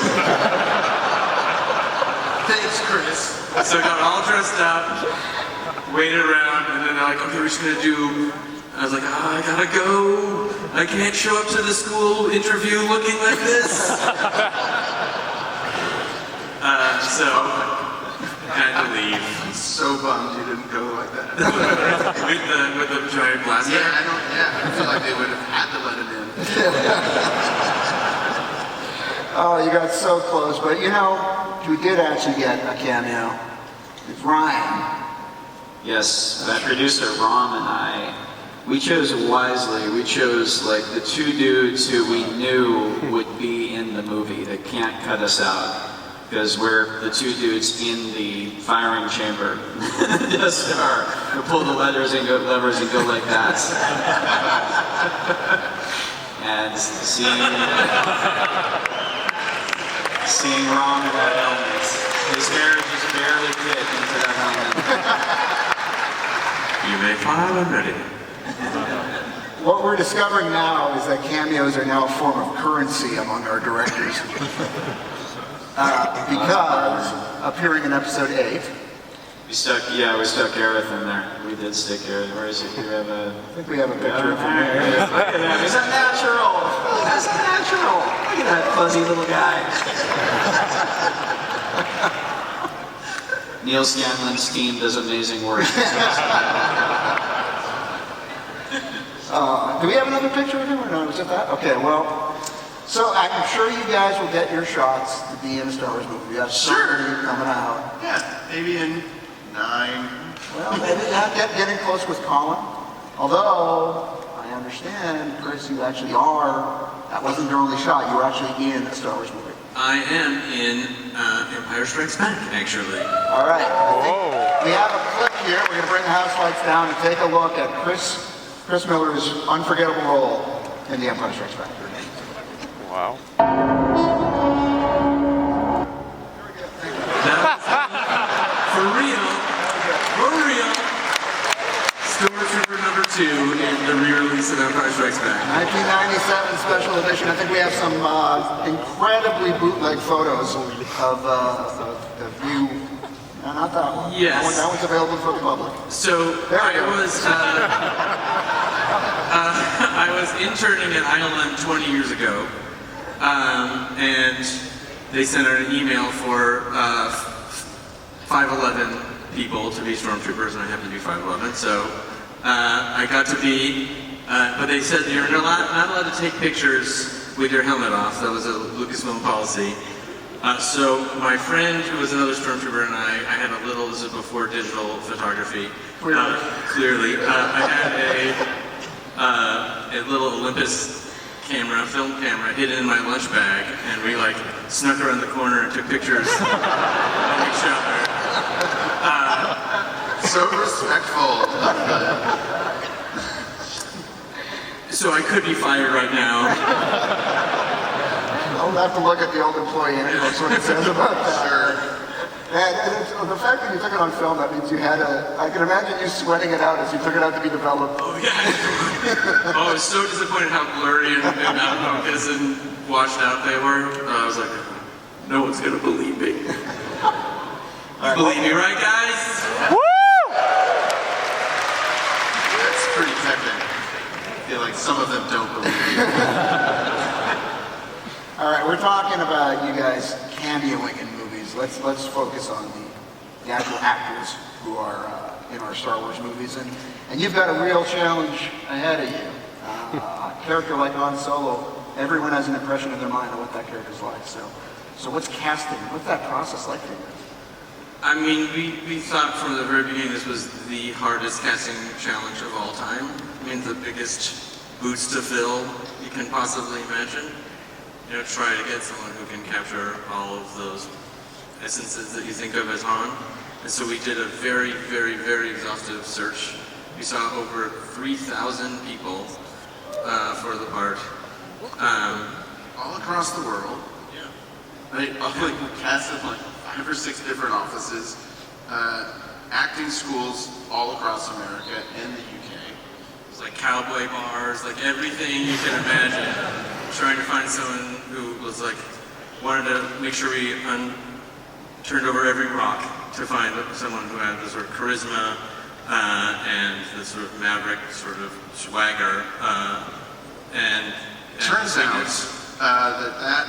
H: Thanks, Chris.
G: So I got all dressed up, waited around, and then they're like, okay, we're just gonna do. I was like, I gotta go. I can't show up to the school interview looking like this. So I had to leave.
H: I'm so bummed you didn't go like that.
G: with the giant blaster.
H: I feel like they would have had to let him in.
C: Oh, you got so close, but we did actually get a cameo. It's Rian.
F: Yes, that producer Rom and I, we chose wisely. We chose like the two dudes who we knew would be in the movie that can't cut us out. Because we're the two dudes in the firing chamber. Death Star. We pull the levers and go like that. And seeing Rom in that helmet, his hair just barely fit into that helmet.
G: You may fire when ready.
C: What we're discovering now is that cameos are now a form of currency among our directors. Because appearing in episode 8.
F: We stuck Gareth in there. We did stick Gareth. Where is he? Do we have a...
C: I think we have a picture of him here.
F: Look at him. He's a natural. He's a natural. Look at that fuzzy little guy. Neil Scanlon's team does amazing work.
C: Do we have another picture of him or no? Was it that? Okay, well, so I'm sure you guys will get your shots to be in a Star Wars movie. You have somebody coming out.
H: Yeah, maybe in 9.
C: Well, maybe not getting close with Colin. Although, I understand, Chris, you actually are, that wasn't your only shot, you were actually in a Star Wars movie.
G: I am in Empire Strikes Back, actually.
C: All right. We have a clip here. We're going to bring the house lights down and take a look at Chris Miller's unforgettable role in The Empire Strikes Back.
A: Wow.
G: For real, Stormtrooper number 2 in the re-release of Empire Strikes Back.
C: 1997 special edition. I think we have some incredibly bootleg photos of you. No, not that one.
G: Yes.
C: That one's available for the public.
G: So I was interning at ILM 20 years ago, and they sent out an email for 5'11" people to be stormtroopers, and I happened to be 5'11", so I got to be, but they said you're not allowed to take pictures with your helmet off. That was a Lucasfilm policy. So my friend, who was another stormtrooper, and I had a little, this is before digital photography, clearly, I had a little Olympus camera, film camera, hidden in my lunch bag, and we like snuck around the corner and took pictures of each other.
H: So respectful.
G: So I could be fired right now.
C: I'll have to look at the old employee handbook, what it says about that.
H: Sure.
C: And the fact that you took it on film, that means you had I can imagine you sweating it out as you took it out to be developed.
G: Oh yeah. I was so disappointed how blurry and out of focus and washed out they were. I was like, no one's gonna believe me. Believe me, right guys?
A: Woo!
H: That's pretty tempting. I feel like some of them don't believe you.
C: All right, we're talking about you guys cameoing in movies. Let's focus on the actual actors who are in our Star Wars movies, and you've got a real challenge ahead of you. A character like Han Solo, everyone has an impression in their mind of what that character's like. So what's casting? What's that process like for you?
G: I mean, we thought from the very beginning this was the hardest casting challenge of all time. I mean, the biggest boots to fill you can possibly imagine. You know, try to get someone who can capture all of those essences that you think of as Han. And so we did a very, very, very exhaustive search. We saw over 3,000 people for the part.
H: All across the world.
G: Yeah.
H: Right? Like cast in like 5 or 6 different offices, acting schools all across America and the UK.
G: It was like cowboy bars, like everything you can imagine. Trying to find someone who was like, wanted to make sure we turned over every rock to find someone who had the sort of charisma and the sort of maverick sort of swagger. And
H: turns out that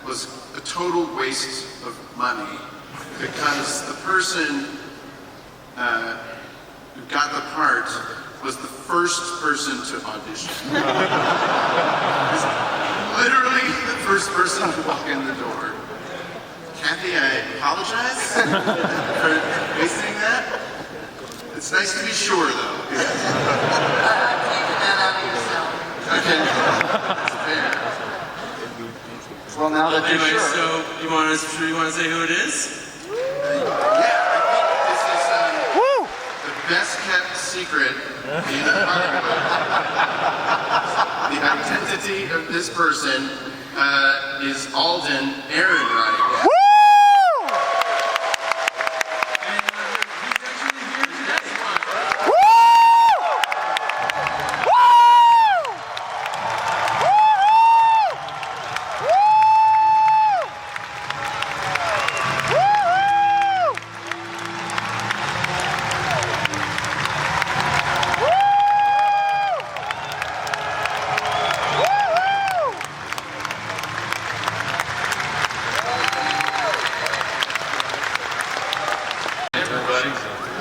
H: was a total waste of money because the person who got the part was the first person to audition. Literally the first person to walk in the door. Kathy, I apologize for wasting that. It's nice to be sure, though.
D: I'm taking that out of yourself.
H: Okay. That's fair.
C: Well, now that
G: anyway,
C: you're sure.
G: so you want to say who it is?
H: Yeah, I think this is the best kept secret in Hollywood. The identity of this person is Alden Ehrenreich.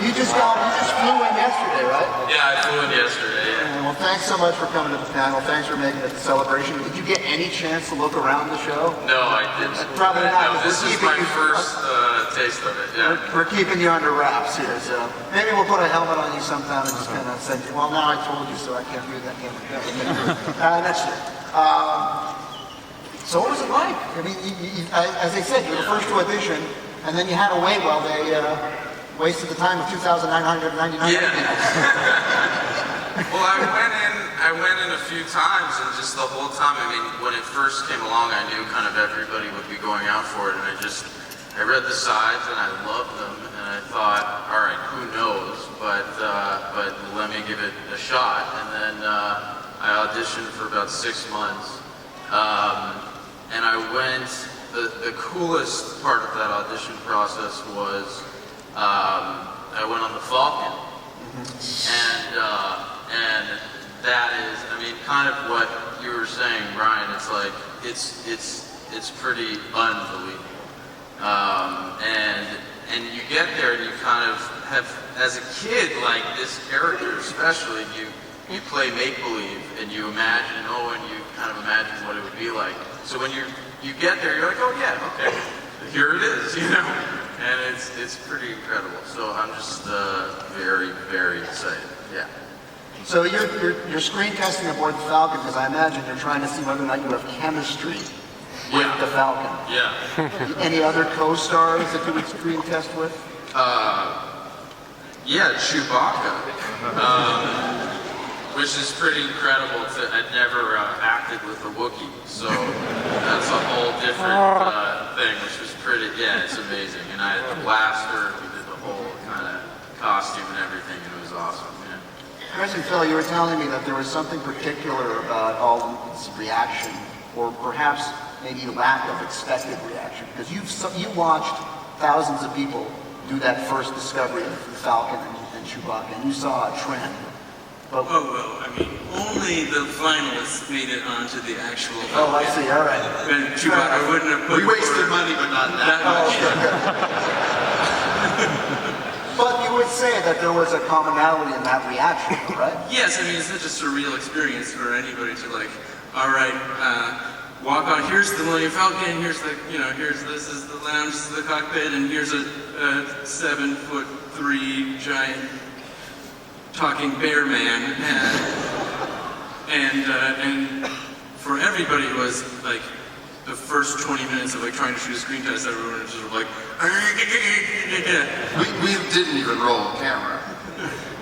C: You just flew in yesterday, right?
G: Yeah, I flew in yesterday.
C: Well, thanks so much for coming to the panel. Thanks for making it the celebration. Did you get any chance to look around the show?
G: No, I didn't.
C: Probably not.
G: No, this is my first taste of it, yeah.
C: We're keeping you under wraps here, so maybe we'll put a helmet on you sometime and just kind of send you. Well, now I told you, so I can't do that. Next year. So what was it like? I mean, as I said, you were the first to audition, and then you had to wait while they wasted the time of 2,999 minutes.
M: Well, I went in a few times, and just the whole time, I mean, when it first came along, I knew kind of everybody would be going out for it, and I read the sides, and I loved them, and I thought, all right, who knows, but let me give it a shot. And then I auditioned for about 6 months, and I went, the coolest part of that audition process was, I went on the Falcon, and that is, I mean, kind of what you were saying, Brian. It's like it's pretty unbelievable, and you get there and you kind of have, as a kid, like this character especially, you play make believe and you imagine, and you kind of imagine what it would be like. So when you get there, you're like, oh yeah, okay, here it is, you know. And it's pretty incredible. So I'm just very, very excited. Yeah.
C: So you're screen testing aboard the Falcon because I imagine you're trying to see whether or not you have chemistry with the Falcon.
M: Yeah.
C: Any other co-stars that you would screen test with?
M: Yeah, Chewbacca. Which is pretty incredible. I'd never acted with a Wookiee, so that's a whole different thing, which was pretty, yeah, it's amazing. And I had the blaster, we did the whole kind of costume and everything, and it was awesome, yeah.
C: Chris and Phil, you were telling me that there was something particular about Alden's reaction, or perhaps maybe lack of expected reaction, because you watched thousands of people do that first discovery of the Falcon and Chewbacca, and you saw a trend.
G: Well, I mean, only the finalists made it onto the actual.
C: Oh, I see. All right.
G: And Chewbacca wouldn't have put.
H: We wasted money, but not that much.
C: But you would say that there was a commonality in that reaction, right?
G: Yes, I mean, it's such a surreal experience for anybody to like. All right, walk on. Here's the Millennium Falcon. Here's the, this is the lounge, this is the cockpit, and here's a 7'3" giant talking bear man, and for everybody it was like the first 20 minutes of like trying to shoot a screen test. Everyone was just like,
H: we didn't even roll the camera.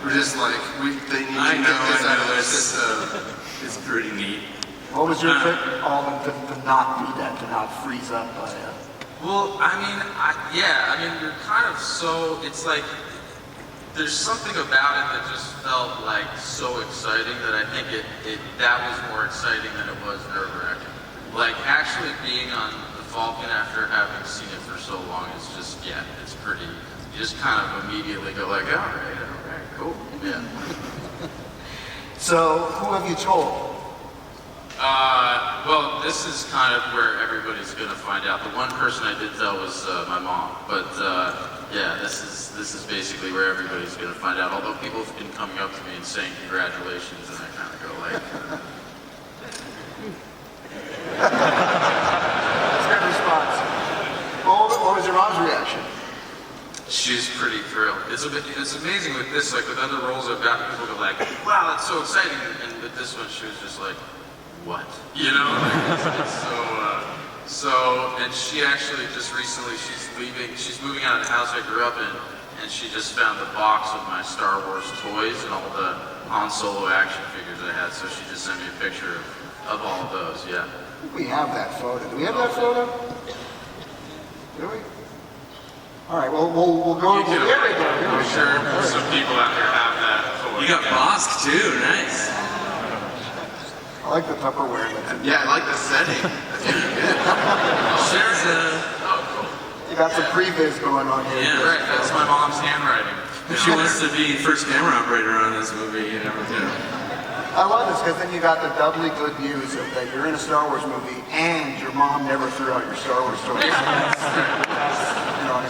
H: We're just like, they need to get this out of their system.
G: It's pretty neat.
C: What was your trick, Alden, to not do that, to not freeze up by it?
M: Well, I mean, you're kind of so, it's like, there's something about it that just felt like so exciting that I think that was more exciting than it was nerve-wracking. Like actually being on the Falcon after having seen it for so long is just, yeah, it's pretty, you just kind of immediately go like, all right, cool, yeah.
C: So who have you told?
M: Well, this is kind of where everybody's gonna find out. The one person I did tell was my mom, but yeah, this is basically where everybody's gonna find out. Although people have been coming up to me and saying congratulations, and I kind of go like.
C: That's a good response. What was your mom's reaction?
M: She's pretty thrilled. It's amazing with this, like with other roles I've gotten, people go like, wow, that's so exciting, and with this one she was just like, what? You know, like, it's so, and she actually just recently, she's moving out of the house I grew up in, and she just found the box of my Star Wars toys and all the Han Solo action figures I had, so she just sent me a picture of all of those, yeah.
C: I think we have that photo. Do we have that photo? Do we? All right, well, we'll go.
M: Here we go. I'm sure some people out there have that toy.
G: You got Bosk too, nice.
C: I like the Tupperware.
H: Yeah, I like the setting.
C: You got some previs going on here.
M: Yeah, right. That's my mom's handwriting.
G: If she wants to be first camera operator on this movie, you never know.
C: I love this because then you got the doubly good news of that you're in a Star Wars movie and your mom never threw out your Star Wars toys.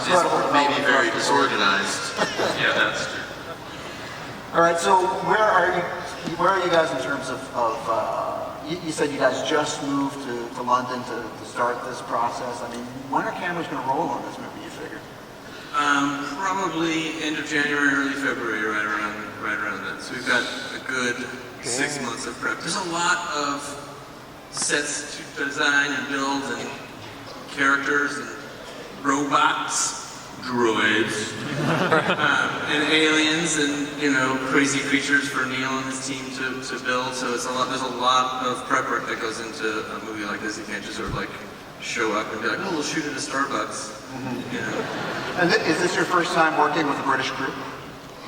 H: She's maybe very disorganized.
M: Yeah, that's true.
C: All right, so where are you guys in terms of you said you guys just moved to London to start this process. I mean, when are cameras going to roll on this movie, you figure?
G: Probably end of January, early February, right around then. So we've got a good 6 months of prep. There's a lot of sets to design and build, and characters and robots, droids, and aliens, and crazy creatures for Neil and his team to build. So it's a lot. There's a lot of prep work that goes into a movie like this. You can't just sort of like show up and be like, oh, we'll shoot at a Starbucks.
C: And is this your first time working with a British crew?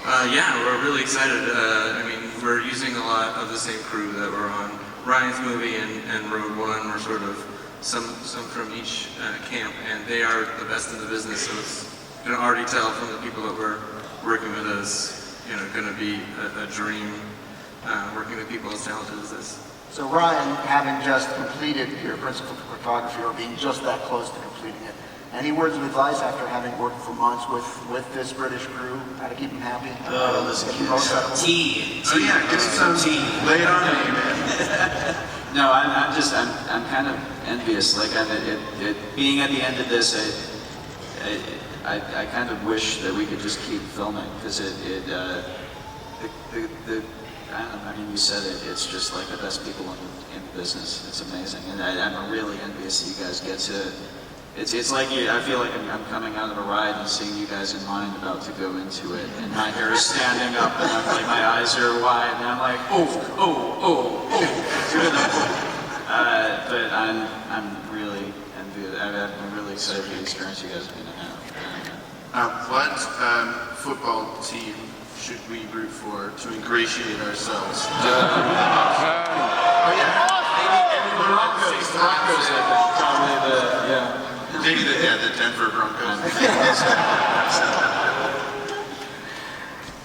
G: Yeah, we're really excited. I mean, we're using a lot of the same crew that were on Ryan's movie and Road One. We're sort of some from each camp, and they are the best in the business. So it's you can already tell from the people that were working with us, going to be a dream working with people as talented as this.
C: So Ryan, having just completed your principal photography, or being just that close to completing it, any words of advice after having worked for months with this British crew? How to keep them happy?
F: Oh, listen, tea.
H: Oh yeah, give me some tea. Lay it on me, man.
F: No, I'm kind of envious. Like, being at the end of this, I kind of wish that we could just keep filming, because I don't know, I mean, you said it, it's just like the best people in the business. It's amazing, and I'm really envious that you guys get to. It's like I feel like I'm coming out of a ride and seeing you guys in line about to go into it, and my hair is standing up, and I'm like, my eyes are wide, and I'm like, oh. But I'm really envious. I'm really excited for the experience you guys are going to have.
H: What football team should we root for to ingratiate ourselves?
F: Oh yeah, maybe Broncos. Probably
H: Maybe the Denver Broncos.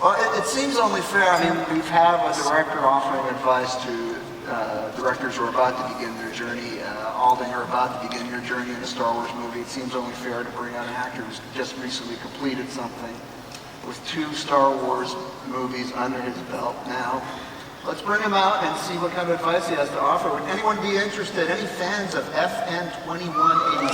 C: Well, it seems only fair. I mean, we've had a director offering advice to directors who are about to begin their journey. Alden, you're about to begin your journey in a Star Wars movie. It seems only fair to bring out an actor who's just recently completed something with 2 Star Wars movies under his belt now. Let's bring him out and see what kind of advice he has to offer. Would anyone be interested? Any fans of FN 2186?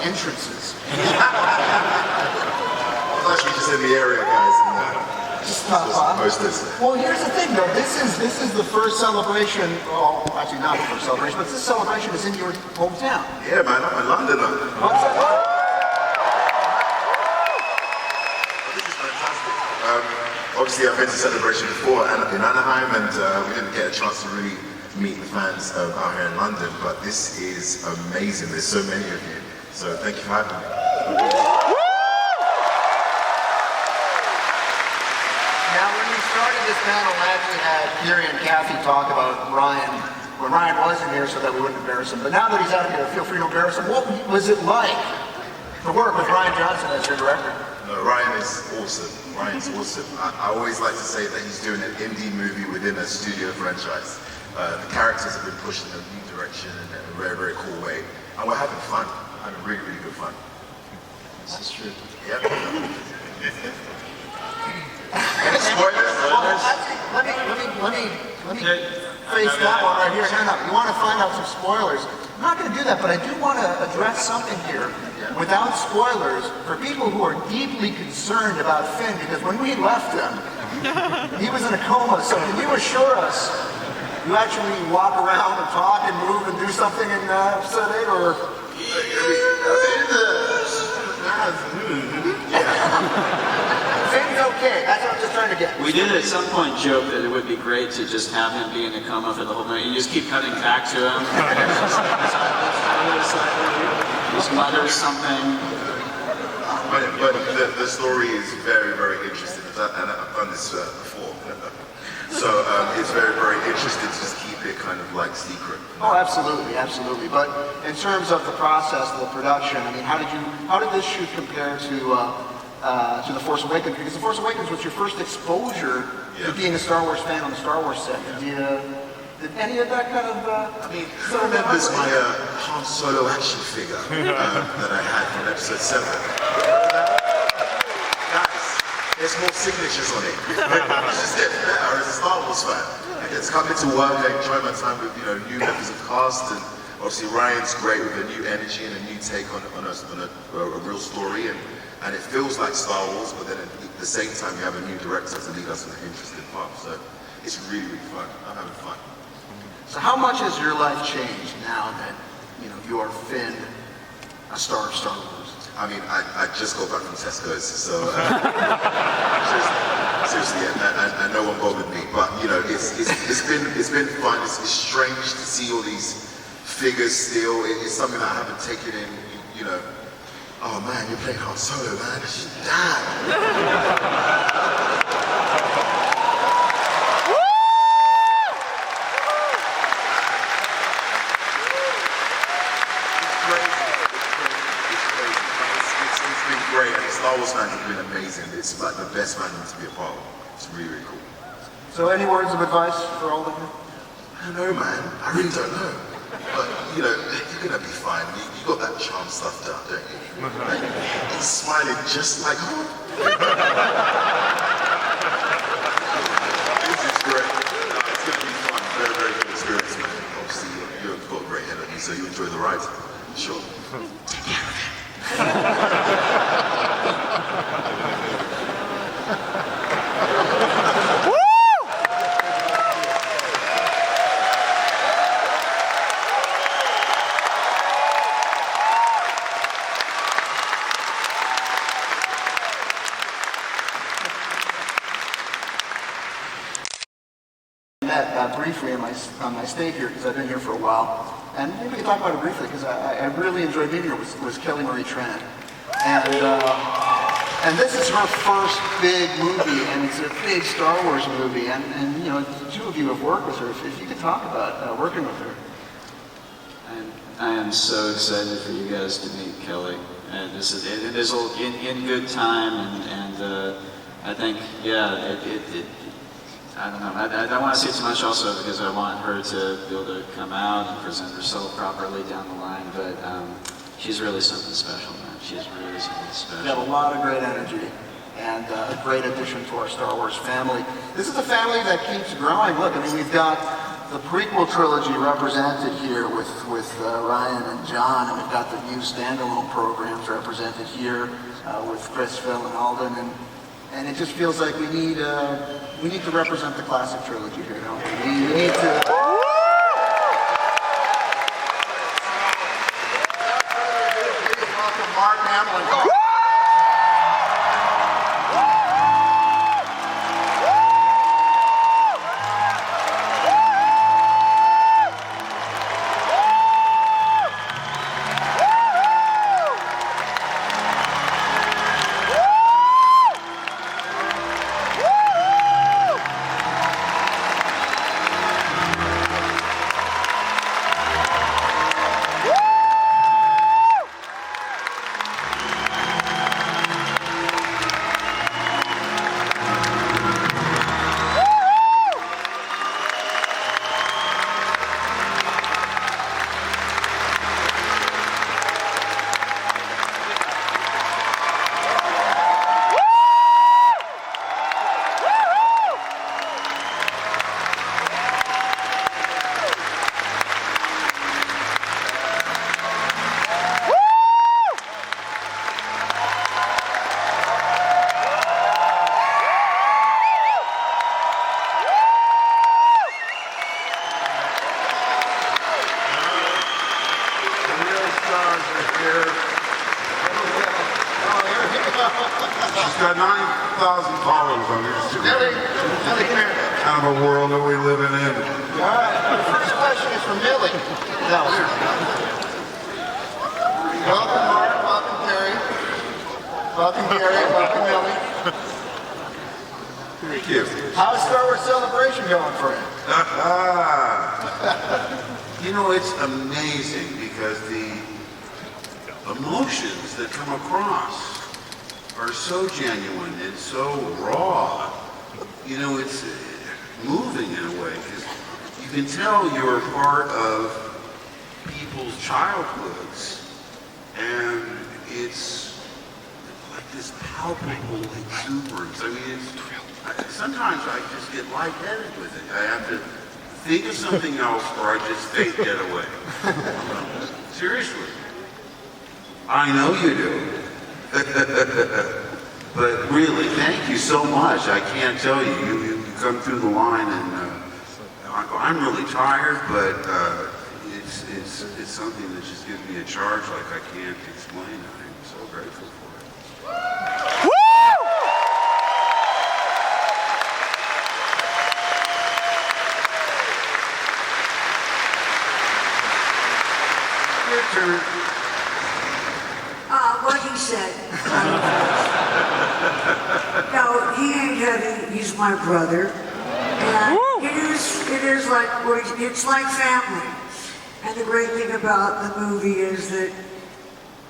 C: Entrances.
N: I was actually just in the area, guys, and just posters.
C: Well, here's the thing, though. This is the first celebration. Well, actually, not the first celebration, but this celebration is in your hometown.
N: Yeah, man, I'm in London now.
C: What's that?
N: This is fantastic. Obviously, I've been to Celebration before in Anaheim, and we didn't get a chance to really meet the fans out here in London. But this is amazing. There's so many of you. So thank you for having me.
C: Now, when we started this panel, I actually had Gary and Kathy talk about Ryan when Ryan wasn't here, so that we wouldn't embarrass him. But now that he's out here, feel free to embarrass him. What was it like to work with Rian Johnson as your director?
N: No, Ryan is awesome. Ryan's awesome. I always like to say that he's doing an indie movie within a studio franchise. The characters have been pushed in a new direction in a very, very cool way, and we're having fun. Having really, really good fun.
C: This is true.
N: Yep. Any spoilers?
C: Well, let me face that one right here. No. You want to find out some spoilers? I'm not going to do that, but I do want to address something here without spoilers for people who are deeply concerned about Finn, because when we left him, he was in a coma. So can you assure us you actually walk around and talk and move and do something in episode 8, or? Finn's okay. That's what I'm just trying to get.
F: We did at some point joke that it would be great to just have him be in a coma for the whole movie. You just keep cutting back to him. Just mutters something.
N: But the story is very, very interesting, and I've done this before. So it's very, very interesting to just keep it kind of like secret.
C: Oh, absolutely, absolutely. But in terms of the process of the production, I mean, how did this shoot compare to The Force Awakens? Because The Force Awakens was your first exposure to being a Star Wars fan on the Star Wars set. Did any of that kind of...
N: I mean, who remembers my Han Solo action figure that I had from episode 7? Guys, there's more signatures on it. It's just getting better as a Star Wars fan. It's coming to work, I enjoy my time with new members of cast, and obviously Ryan's great with a new energy and a new take on a real story, and it feels like Star Wars, but then at the same time you have a new director to lead us in an interesting path, so it's really, really fun. I'm having fun.
C: So how much has your life changed now that, you are Finn, a star of Star Wars?
N: I mean, I just got back from Tesco's, so seriously, and no one bothered me. But it's been fun. It's strange to see all these figures still. It's something that I haven't taken in. Oh man, you're playing Han Solo, man. Dad. Great, and Star Wars fans have been amazing. It's like the best fandom to be a part of. It's really, really cool.
C: So any words of advice for all of you?
N: I don't know, man. I really don't know. But, you're gonna be fine. You got that charm stuff down, don't you? Like, he's smiling just like, This is great. It's gonna be fun. Very, very good experience, man. Obviously, you've got a great head on you, so you enjoy the ride. Sure. Take care of it.
C: Briefly on my stay here, because I've been here for a while, and maybe we can talk about it briefly, because I really enjoyed meeting her, was Kelly Marie Tran, and this is her first big movie, and it's a big Star Wars movie, and the two of you have worked with her. If you could talk about working with her.
F: I am so excited for you guys to meet Kelly, and this is in good time, and I think I don't know. I don't want to say too much also because I want her to be able to come out and present herself properly down the line, but she's really something special, man. She's really something special.
C: You have a lot of great energy and a great addition to our Star Wars family. This is a family that keeps growing. Look, I mean, we've got the prequel trilogy represented here with Rian and John, and we've got the new standalone programs represented here with Chris, Phil, and Alden, and it just feels like we need to represent the classic trilogy here, don't we? We need to... Welcome Mark Hamill.
L: She's got 9,000 followers on Instagram. Kind of a world that we're living in.
C: All right, the first question is from Millie. Welcome, Mark. Welcome, Terry. Welcome, Gary. Welcome, Millie.
L: Thank you.
C: How's Star Wars Celebration going for you?
L: You know, it's amazing because the emotions that come across are so genuine and so raw. You know, it's moving in a way because you can tell you're part of people's childhoods, and it's like this palpable exuberance. I mean, sometimes I just get lightheaded with it. I have to think of something else, or I just fade dead away. Seriously. I know you do. But really, thank you so much. I can't tell you. You come through the line, and I'm really tired, but it's something that just gives me a charge like I can't explain. I'm so grateful for it. Your turn.
O: What he said. No, he ain't heavy. He's my brother. And it is like, it's like family. And the great thing about the movie is that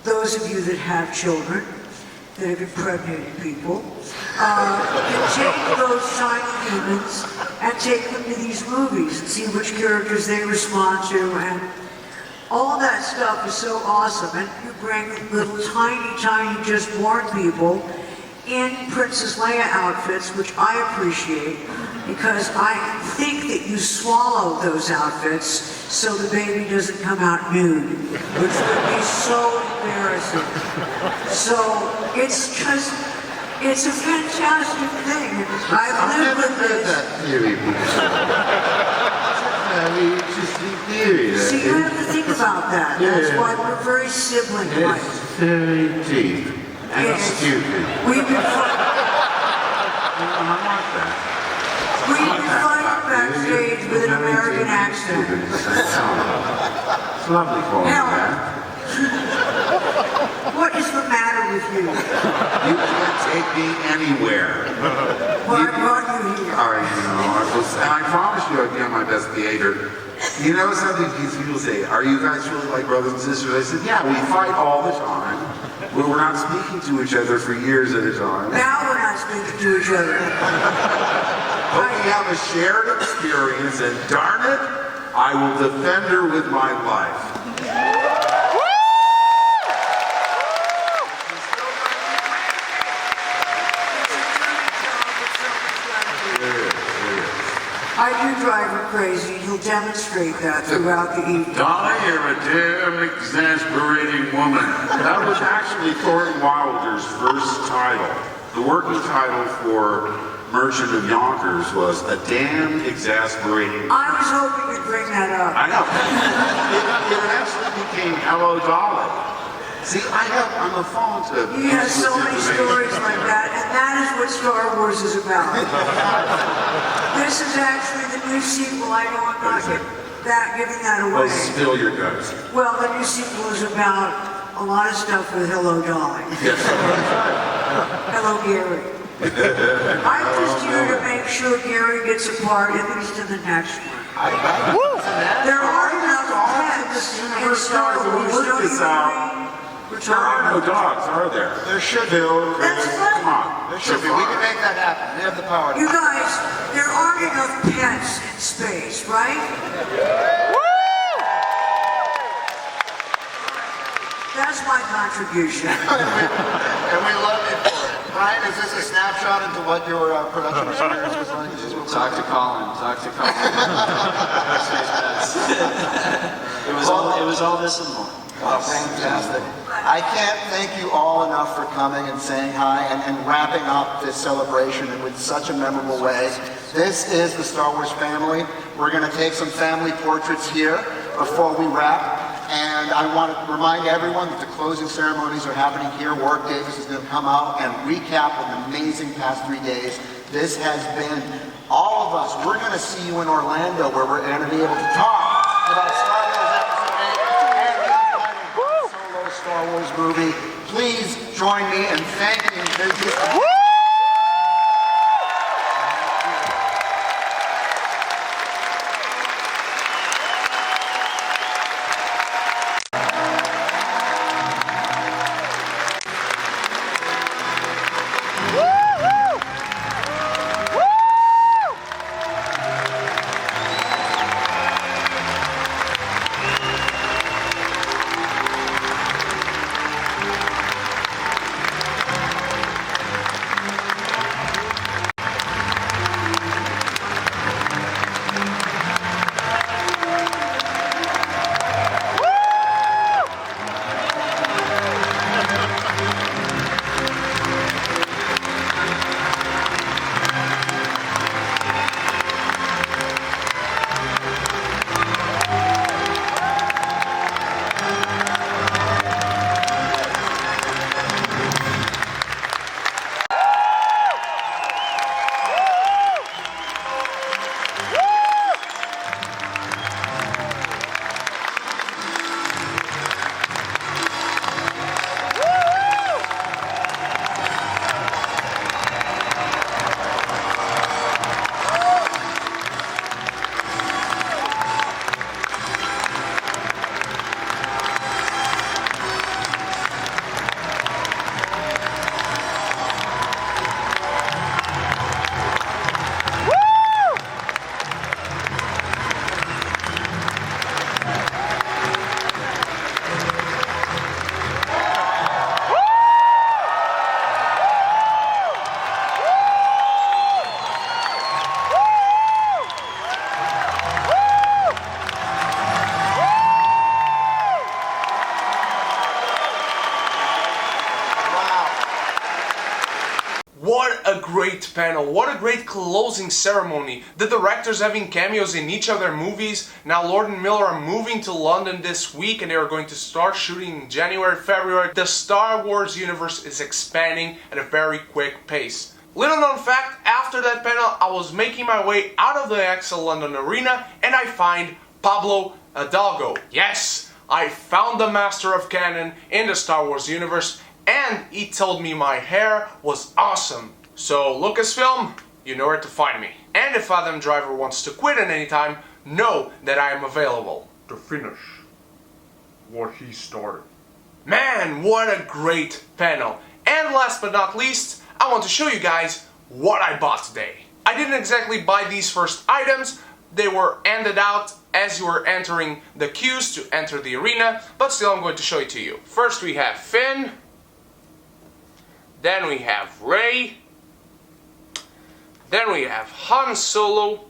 O: those of you that have children, that have impregnated people, can take those tiny humans and take them to these movies and see which characters they respond to, and all that stuff is so awesome. And you bring little tiny, just born people in Princess Leia outfits, which I appreciate, because I think that you swallow those outfits so the baby doesn't come out nude, which would be so embarrassing. So it's just, it's a fantastic thing. I've lived with this. See, you have to think about that. That's why we're very sibling-like.
L: It's very deep and stupid.
O: We've been fighting. We've been fighting backstage with an American accent.
L: It's lovely for you, man.
O: What is the matter with you?
L: You can't take me anywhere.
O: Well, I brought you here.
L: I know. And I promise you I'd be on my best behavior. You know something people say, are you guys really like brothers and sisters? I said, yeah, we fight all the time. We're not speaking to each other for years at a time.
O: Now we're not speaking to each other.
L: But we have a shared experience, and darn it, I will defend her with my life.
O: I do drive her crazy, and he'll demonstrate that throughout the evening.
L: Donna, you're a damn exasperating woman. That was actually Thornton Wilder's first title. The working title for Merchant of Yonkers was A Damn Exasperating.
O: I was hoping you'd bring that up.
L: I know. It actually became Hello Dolly. See, I'm a font of...
O: He has so many stories like that, and that is what Star Wars is about. This is actually the new sequel. I know I'm not giving that away.
L: Well, spill your guts.
O: Well, the new sequel is about a lot of stuff with Hello Dolly.
L: Yes.
O: Hello Gary. I'm just here to make sure Gary gets a part, at least in the next one. There are enough pets in Star Wars. Don't you agree?
L: There are no dogs, are there? There should be. Come on.
C: There should be. We can make that happen. We have the power.
O: You guys, there aren't enough pets in space, right? That's my contribution.
C: And we love you for it. Ryan, is this a snapshot into what your production experience was like?
F: Talk to Colin. It was all this and more.
C: Oh, fantastic. I can't thank you all enough for coming and saying hi and wrapping up this celebration in such a memorable way. This is the Star Wars family. We're going to take some family portraits here before we wrap. And I want to remind everyone that the closing ceremonies are happening here. Warwick Davis is going to come out and recap an amazing past 3 days. This has been all of us. We're going to see you in Orlando, where we're going to be able to talk about Star Wars Episode 8 and the solo Star Wars movie. Please join me in thanking this.
A: great panel, what a great closing ceremony. The directors having cameos in each of their movies. Now Lord and Miller are moving to London this week and they are going to start shooting in January, February. The Star Wars universe is expanding at a very quick pace. Little known fact, after that panel I was making my way out of the Excel London Arena and I find Pablo Hidalgo. Yes, I found the master of canon in the Star Wars universe and he told me my hair was awesome. So Lucasfilm, you know where to find me. And if Adam Driver wants to quit at any time, know that I am available to finish what he started. Man, what a great panel. And last but not least, I want to show you guys what I bought today. I didn't exactly buy these first items, they were handed out as you were entering the queues to enter the arena, but still I'm going to show it to you. First we have Finn, then we have Rey, then we have Han Solo,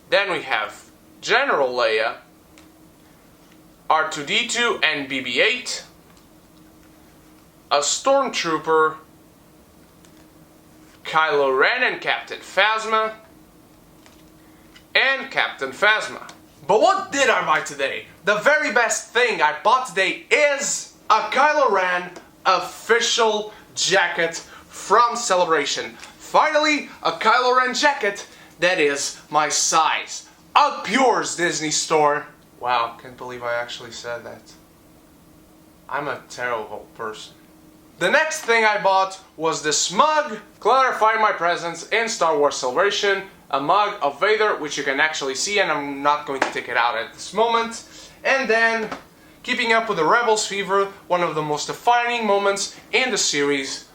A: then we have General Leia, R2-D2 and BB-8, a Stormtrooper, Kylo Ren and Captain Phasma, and Captain Phasma. But what did I buy today? The very best thing I bought today is a Kylo Ren official jacket from Celebration. Finally, a Kylo Ren jacket that is my size. Up yours, Disney Store. Wow, can't believe I actually said that. I'm a terrible person. The next thing I bought was this mug, clarifying my presence in Star Wars Celebration. A mug of Vader, which you can actually see, and I'm not going to take it out at this moment. And then, keeping up with the Rebels fever, one of the most defining moments in the series,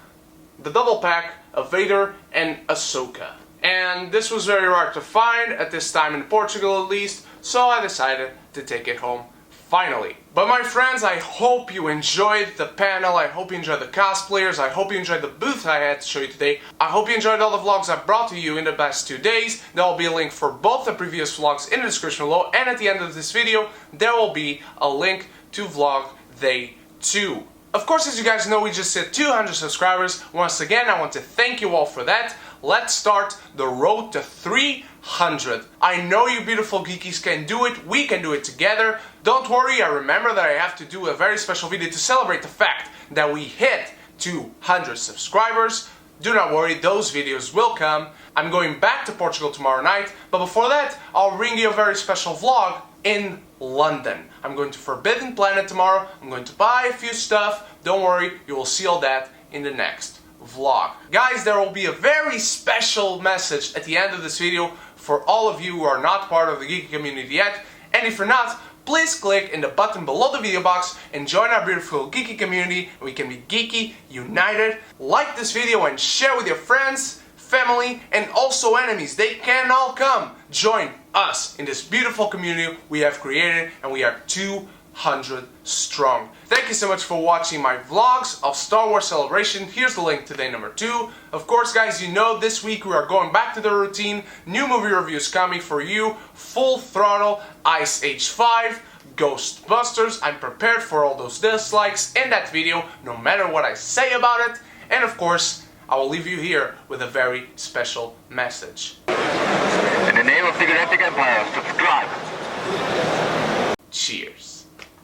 A: the double pack of Vader and Ahsoka. And this was very rare to find at this time in Portugal at least, so I decided to take it home finally. But my friends, I hope you enjoyed the panel, I hope you enjoyed the cosplayers, I hope you enjoyed the booth I had to show you today. I hope you enjoyed all the vlogs I brought to you in the past 2 days. There will be a link for both the previous vlogs in the description below, and at the end of this video there will be a link to vlog day 2. Of course, as you guys know, we just hit 200 subscribers. Once again, I want to thank you all for that. Let's start the road to 300. I know you beautiful geekies can do it. We can do it together. Don't worry, I remember that I have to do a very special video to celebrate the fact that we hit 200 subscribers. Do not worry, those videos will come. I'm going back to Portugal tomorrow night, but before that, I'll bring you a very special vlog in London. I'm going to Forbidden Planet tomorrow. I'm going to buy a few stuff. Don't worry, you will see all that in the next vlog. Guys, there will be a very special message at the end of this video for all of you who are not part of the geeky community yet. And if you're not, please click in the button below the video box and join our beautiful geeky community. We can be geeky, united. Like this video and share with your friends, family, and also enemies. They can all come join us in this beautiful community we have created, and we are 200 strong. Thank you so much for watching my vlogs of Star Wars Celebration. Here's the link to day number 2. Of course, guys, you know this week we are going back to the routine. New movie reviews coming for you. Full Throttle, Ice Age 5, Ghostbusters. I'm prepared for all those dislikes in that video, no matter what I say about it. And of course, I will leave you here with a very special message.
I: In the name of the Galactic Empire, subscribe.
A: Cheers.